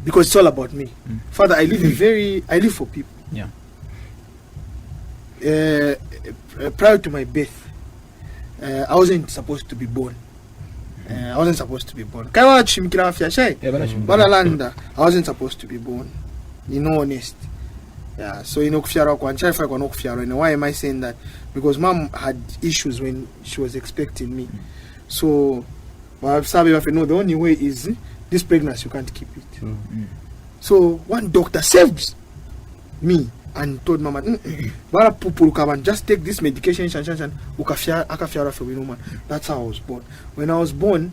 it's all about me? Father, I live for people. Yeah. Prior to my birth, I wasn't supposed to be born. I wasn't supposed to be born. I wasn't supposed to be born. You know, honest. Yeah, so why am I saying that? Because mom had issues when she was expecting me. So the only way is this pregnancy, you can't keep it. So one doctor saved me and told mama, just take this medication, that's how I was born. When I was born,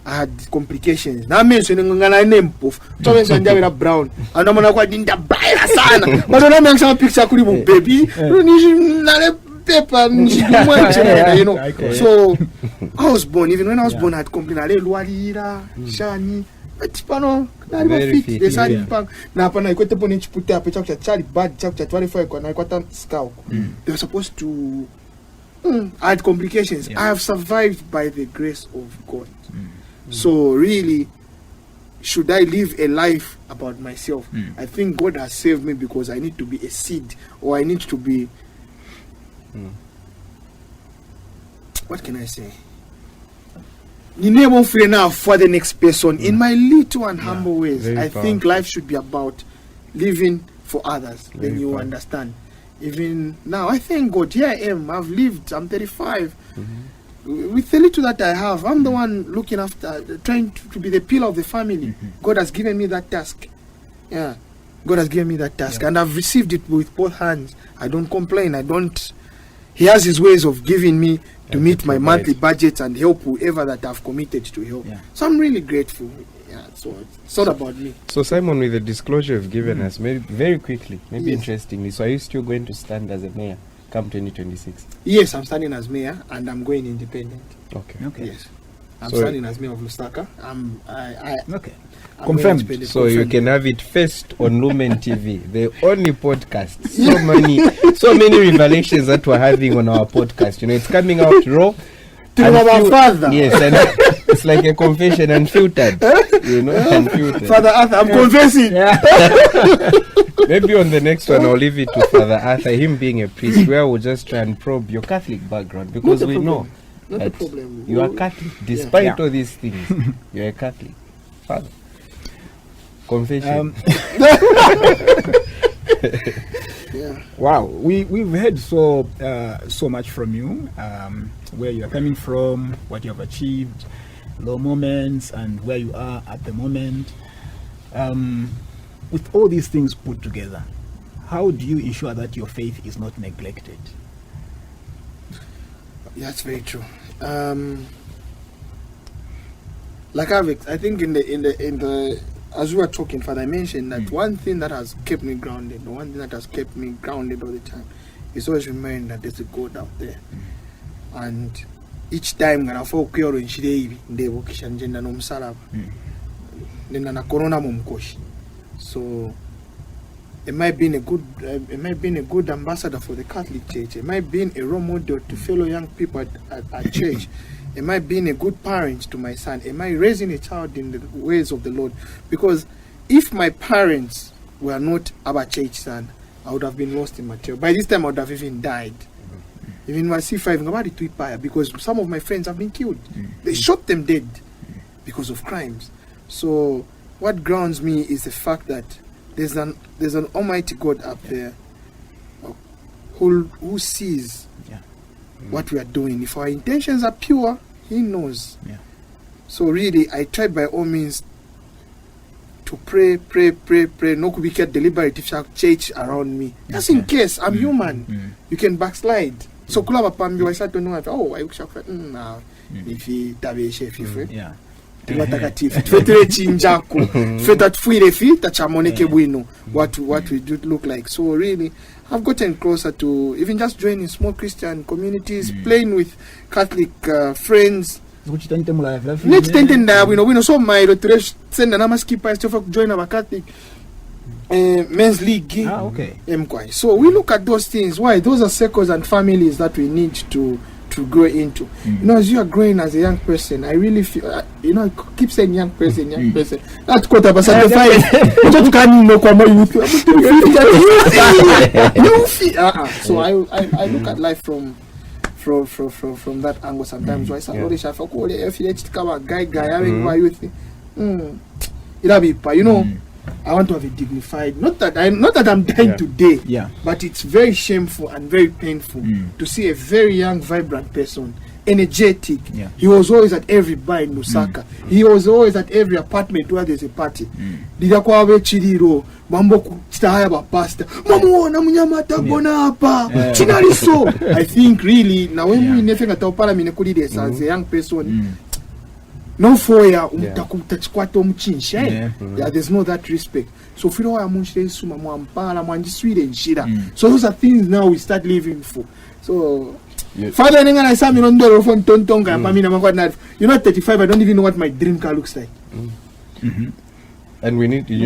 I had complications. Na mentioning ngana name of Thomas and David Brown. And I'm not going to buy a son. But I'm not some picture of baby. Paper, you know. So I was born. Even when I was born, I had complained. Shani. Very fit. They said, "Na hapa na ikote pone chiputa hapo chakcha chali bad chakcha 24 kwa na ikota skull." They were supposed to. I had complications. I have survived by the grace of God. So really, should I live a life about myself? I think God has saved me because I need to be a seed, or I need to be. What can I say? For the next person in my little and humble ways. I think life should be about living for others. Then you understand. Even now, I thank God. Here I am. I've lived. I'm 35. With the little that I have, I'm the one looking after, trying to be the pillar of the family. God has given me that task. Yeah, God has given me that task, and I've received it with both hands. I don't complain. He has his ways of giving me to meet my monthly budgets and help whoever that I've committed to help. So I'm really grateful. Yeah, so it's not about me. So Simon, with the disclosure you've given us, maybe very quickly, interestingly, so are you still going to stand as a mayor come 2026? Yes, I'm standing as mayor and I'm going independent. Okay. Yes. I'm standing as mayor of Lusaka. Confirmed. So you can have it first on Lumen TV, the only podcast. So many revelations that we're having on our podcast. You know, it's coming out raw. To our father. Yes, and it's like a confession unfiltered. You know, unfiltered. Father Arthur, I'm confessing. Maybe on the next one I'll leave it to Father Arthur, him being a priest, where we'll just try and probe your Catholic background, because we know that you are Catholic. Despite all these things, you're a Catholic. Father. Confession. Wow, we've heard so much from you, where you are coming from, what you have achieved, low moments, and where you are at the moment. With all these things put together, how do you ensure that your faith is not neglected? Yeah, that's very true. I think in the as we were talking, Father, I mentioned that one thing that has kept me grounded, all the time, is always remembering that there's a God out there. And each time nganafa okuyoro nshire hivi ndebukisha njenda n'omusalaba nenda na corona mu mukoshi. So am I being a good ambassador for the Catholic Church? Am I being a role model to fellow young people at church? Am I being a good parent to my son? Am I raising a child in the ways of the Lord? Because if my parents were not our church son, I would have been lost in Matero. By this time I would have even died. Even my C5, because some of my friends have been killed. They shot them dead because of crimes. So what grounds me is the fact that there's an Almighty God up there who sees what we are doing. If our intentions are pure, He knows. So really, I try by all means to pray. No could be kept deliberate if you church around me. Just in case I'm human, you can backslide. So kula bapambi I start to know I wish I could now if he tabeshe fife. Timatakatifu tufetele chinjako feta tufuire fi tachamoneke bwino what we do look like. So really I've gotten closer to even just joining small Christian communities, playing with Catholic friends. Which tente so my to send an skipper to join our Catholic men's league. Okay. So we look at those things. Why? Those are circles and families that we need to grow into. You know, as you are growing as a young person, I really feel, I keep saying young person. That's quite a percent. So I look at life from that angle sometimes. Why I want to have a dignified, not that I'm dying today, but it's very shameful and very painful to see a very young, vibrant person, energetic. He was always at every bar in Lusaka. He was always at every apartment where there's a party. I think really now when we never as a young person. No foya umtakukwata omuchinsha there's no that respect. So filo wa munshire suma mwampala mwanjiswire nshira. So those are things now we start living for. So father ninga na sami ndoro fon tontonga pamina makwata. 35 I don't even know what my dream car looks like. And we need I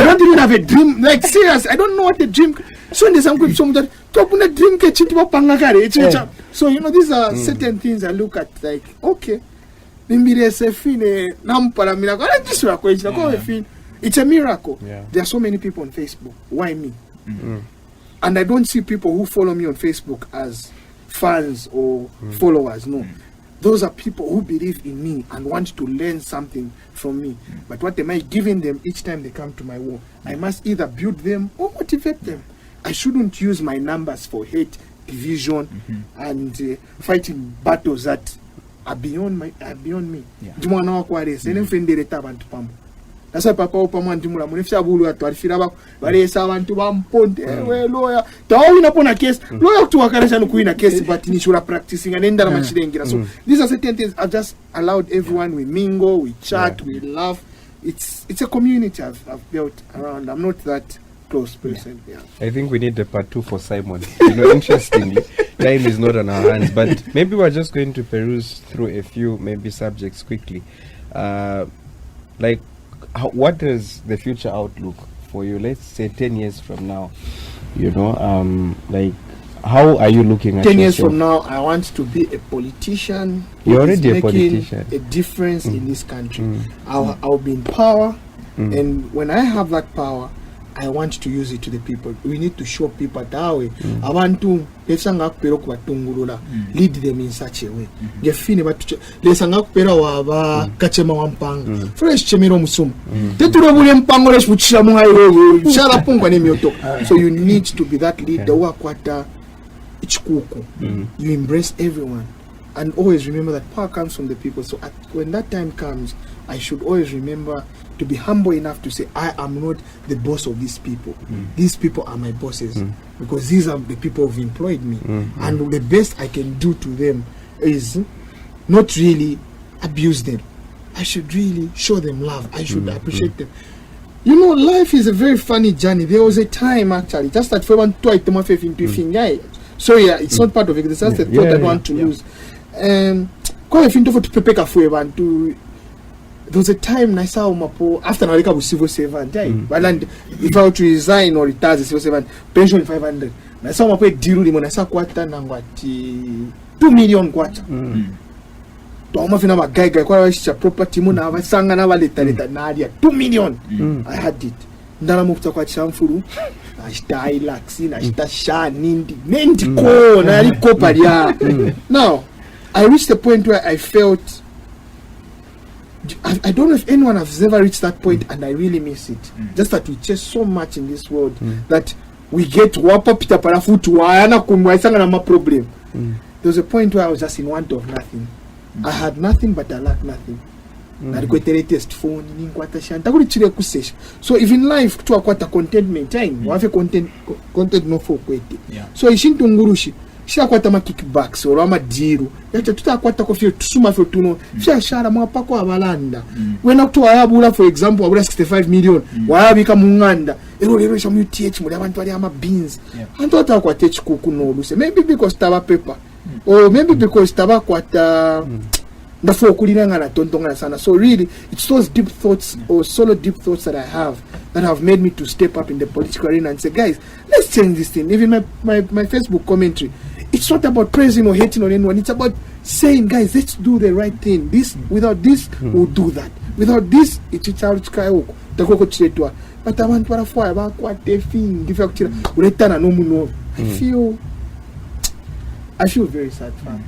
don't even have a dream, like serious. I don't know what the dream. So there's some that topuna dream ke chitiwa pangakare. So these are certain things I look at like okay. It's a miracle. There are so many people on Facebook. Why me? And I don't see people who follow me on Facebook as fans or followers. No. Those are people who believe in me and want to learn something from me. But what am I giving them each time they come to my wall? I must either build them or motivate them. I shouldn't use my numbers for hate, division, and fighting battles that are beyond me. That's why Papa Opama Ndimura Munifia Bulu at Warfiraba, Varesa and Tuamponte, lawyer. Tawin upon a case, lawyer to a Karashan case, but Nishura practicing and end Machidengina. So these are certain things I've just allowed everyone. We mingle, we chat, we laugh. It's a community I've built around. I'm not that close person. I think we need a part 2 for Simon. Interestingly, time is not on our hands, but maybe we're just going to peruse through a few maybe subjects quickly. What is the future outlook for you? Let's say 10 years from now. How are you looking at 10 years from now? I want to be a politician. You're already a politician. A difference in this country. I'll be in power, and when I have that power, I want to use it to the people. We need to show people that way. I want to lead them in such a way. So you need to be that leader. You embrace everyone. And always remember that power comes from the people. So when that time comes, I should always remember to be humble enough to say, I am not the boss of these people. These people are my bosses because these are the people who've employed me. And the best I can do to them is not really abuse them. I should really show them love. I should appreciate them. Life is a very funny journey. There was a time actually, just that for one twice to my faith into so it's not part of it. It's just a thought I want to lose. Kwa finto for tupepeka fwe bantu. There was a time naisa umapo after nalika bu civil servant, but then if I were to resign or retire as a civil servant, pension 500. Naisa umapo diru limo naisa kwata nangwati 2 million kwata. Toma fina magaiga kwa washa property mo na basanga na baleta nadia 2 million. I had it. Ndala mufta kwa chamfuru. Ashita ilaxi na ashita sha nindi ko na liko paria. Now, I reached the point where I felt I don't know if anyone has ever reached that point, and I really miss it. Just that we chase so much in this world that we get wapa pita parafutu ayana kumwaisanga na ma problem. There was a point where I was just in want of nothing. I had nothing, but I lacked nothing. Test phone so even life to akwata contentment time wafe content no for kwete. So ishintu ngurushi shia kwata ma kickbacks or ama diru yacha tutakwata ko fio tusuma fio tuno shia shara mwapako abalanda wena kuto ayabula for example abula 65 million wayabika munganda ero sha muth muri abantu bali ama beans anto atakwata chikuku no luse maybe because taba paper or maybe because taba kwata so really it's those deep thoughts or solo deep thoughts that I have that have made me to step up in the political arena and say, guys, let's change this thing. Even my Facebook commentary, it's not about praising or hating on anyone. It's about saying, guys, let's do the right thing. This without this we'll do that. Without this it's but I want to about what they think. I feel very sad, fam.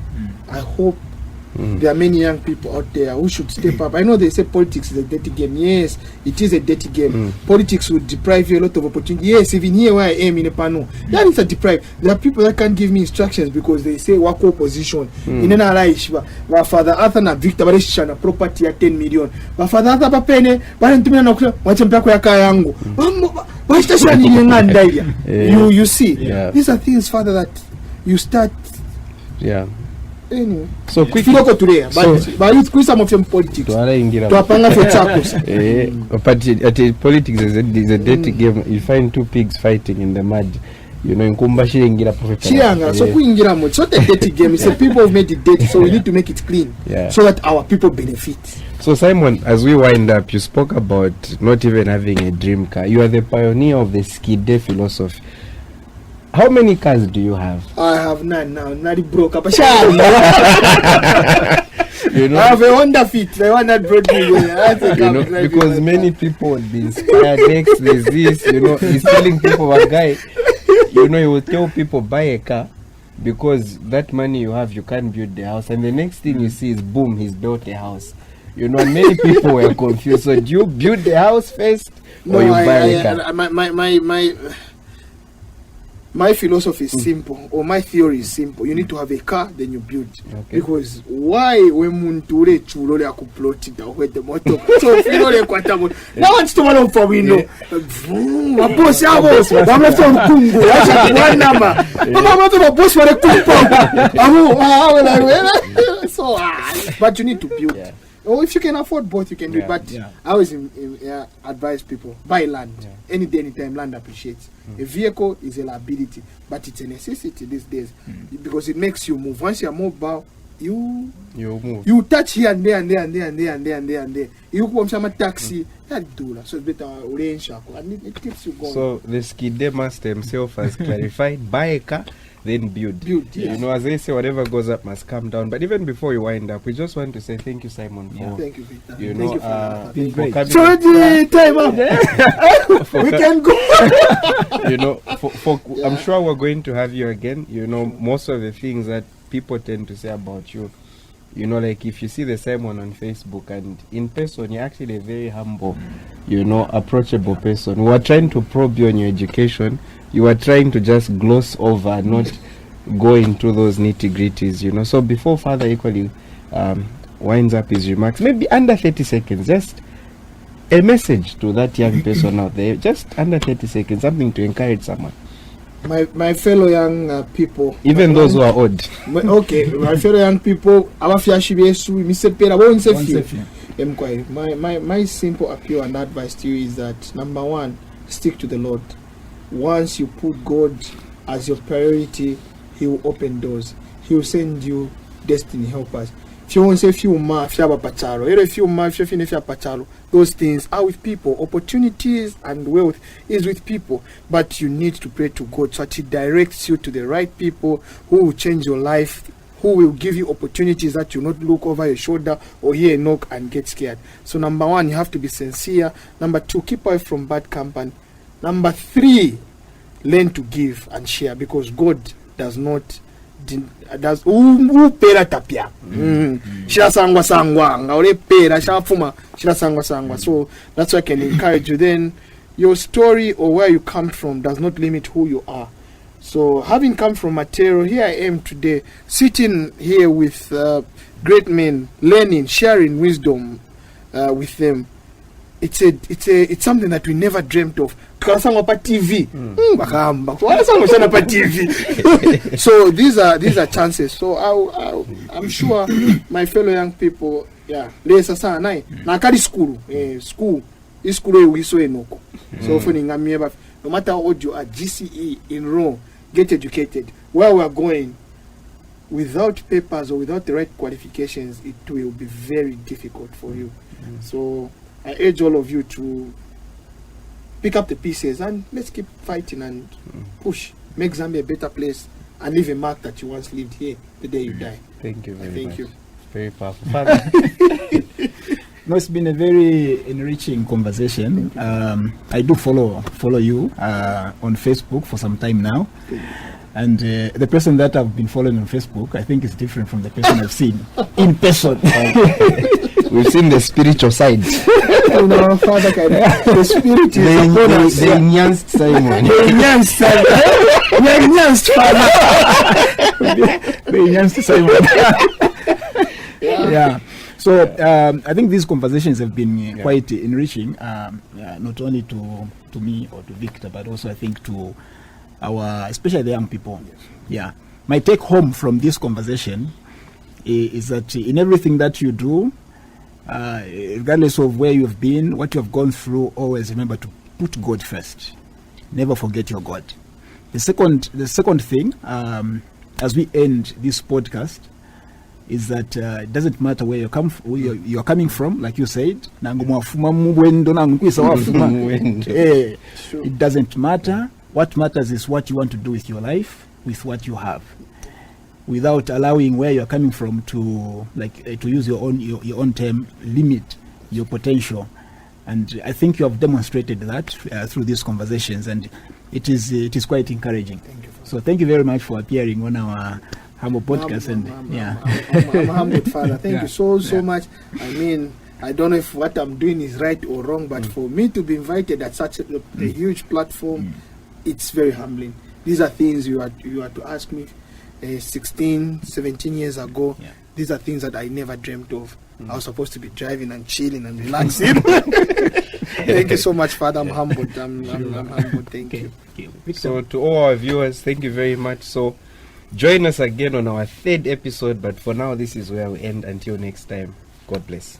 I hope there are many young people out there who should step up. I know they say politics is a dirty game. Yes, it is a dirty game. Politics would deprive you a lot of opportunity. Yes, even here where I am in a panel, that is a deprive. There are people that can't give me instructions because they say work opposition. In an alliance, my father Arthur na Victor Barishana property at 10 million. My father Arthur Papene, Barentumina no Wachempako Yakayango. You see, these are things, Father, that you start. Anyway, so quick today, but it's quick some of them politics. But politics is a dirty game. You find two pigs fighting in the mud. You know, in Kumbashi ingira professional. So kuingira mo. It's not a dirty game. It's a people have made it dirty, so we need to make it clean, so that our people benefit. So Simon, as we wind up, you spoke about not even having a dream car. You are the pioneer of the skide philosophy. How many cars do you have? I have none now. Not broke up. You know, I have a Honda Fit. The one that brought me here. Because many people would be inspired. Next, there's this. You know, he's telling people a guy. You know, he will tell people buy a car because that money you have, you can't build the house. And the next thing you see is boom, he's built a house. You know, many people were confused. So do you build the house first, or you buy a car? My philosophy is simple, or my theory is simple. You need to have a car, then you build. Because why when munture chulo le akuplot it with the motor? So finole kwatamo. Now it's to one for we know. Boss yabo, I'm from Kungu. That's one number. Mama to boss for the Kungu. So, but you need to build. Or if you can afford both, you can do it. But I always advise people, buy land. Any day, anytime, land appreciates. A vehicle is a liability, but it's a necessity these days because it makes you move. Once you're mobile, you move. You touch here and there and there and there and there and there and there and there. You come some taxi, that do that. So it's better arrange and it keeps you going. So the skide master himself has clarified: buy a car, then build. You know, as they say, whatever goes up must come down. But even before you wind up, we just want to say thank you, Simon, for thank you, Victor. You know, been great. So the time up, we can go. You know, I'm sure we're going to have you again. You know, most of the things that people tend to say about you, you know, like if you see the Simon on Facebook and in person, you're actually a very humble, you know, approachable person. We are trying to probe you on your education. You are trying to just gloss over, not go into those nitty-gritties, you know. So before Father equally winds up his remarks, maybe under 30 seconds, just a message to that young person out there, just under 30 seconds, something to encourage someone. My fellow young people, even those who are old. Okay, my fellow young people, my simple appeal and advice to you is that number one, stick to the Lord. Once you put God as your priority, He will open doors. He will send you destiny help us. If you want to say if you ma, if you have a pachalo, if you ma, if you finish your pachalo, those things are with people. Opportunities and wealth is with people. But you need to pray to God so that He directs you to the right people who will change your life, who will give you opportunities that you not look over your shoulder or hear a knock and get scared. So number 1, you have to be sincere. Number 2, keep away from bad company. Number 3, learn to give and share, because God does not does pera tapia shira sangwa sangwa ngaure pera shafuma shira sangwa sangwa. So that's why I can encourage you. Then your story or where you come from does not limit who you are. So having come from Matero, here I am today, sitting here with great men, learning, sharing wisdom with them. It's something that we never dreamt of. Tukasanga pa TV. TV. So these are chances. So I'm sure my fellow young people, lesa sana na kali school we so enoko. So for no matter what you are, GCE, enroll, get educated. Where we are going, without papers or without the right qualifications, it will be very difficult for you. So I urge all of you to pick up the pieces and let's keep fighting and push, make Zambia a better place and leave a mark that you once lived here the day you die. Thank you very much. Thank you. Very powerful. Father. No, it's been a very enriching conversation. I do follow you on Facebook for some time now. And the person that I've been following on Facebook, I think is different from the person I've seen in person. We've seen the spiritual side. Father, the spirit is upon us. The enhanced Simon. The enhanced Simon. The enhanced Father. The enhanced Simon. Yeah. So I think these conversations have been quite enriching, not only to me or to Victor, but also I think to especially the young people. Yeah. My take home from this conversation is that in everything that you do, regardless of where you've been, what you have gone through, always remember to put God first. Never forget your God. The second thing, as we end this podcast, is that it doesn't matter where you're coming from, like you said. It doesn't matter. What matters is what you want to do with your life, with what you have, without allowing where you're coming from to use your own term, limit your potential. And I think you have demonstrated that through these conversations, and it is quite encouraging. Thank you. So thank you very much for appearing on our humble podcast. I'm humbled, Father. Thank you so much. I mean, I don't know if what I'm doing is right or wrong, but for me to be invited at such a huge platform, it's very humbling. These are things you are to ask me 16, 17 years ago. These are things that I never dreamt of. I was supposed to be driving and chilling and relaxing. Thank you so much, Father. I'm humbled. I'm humbled. Thank you. So to all our viewers, thank you very much. So join us again on our 3rd episode, but for now this is where we end. Until next time, God bless.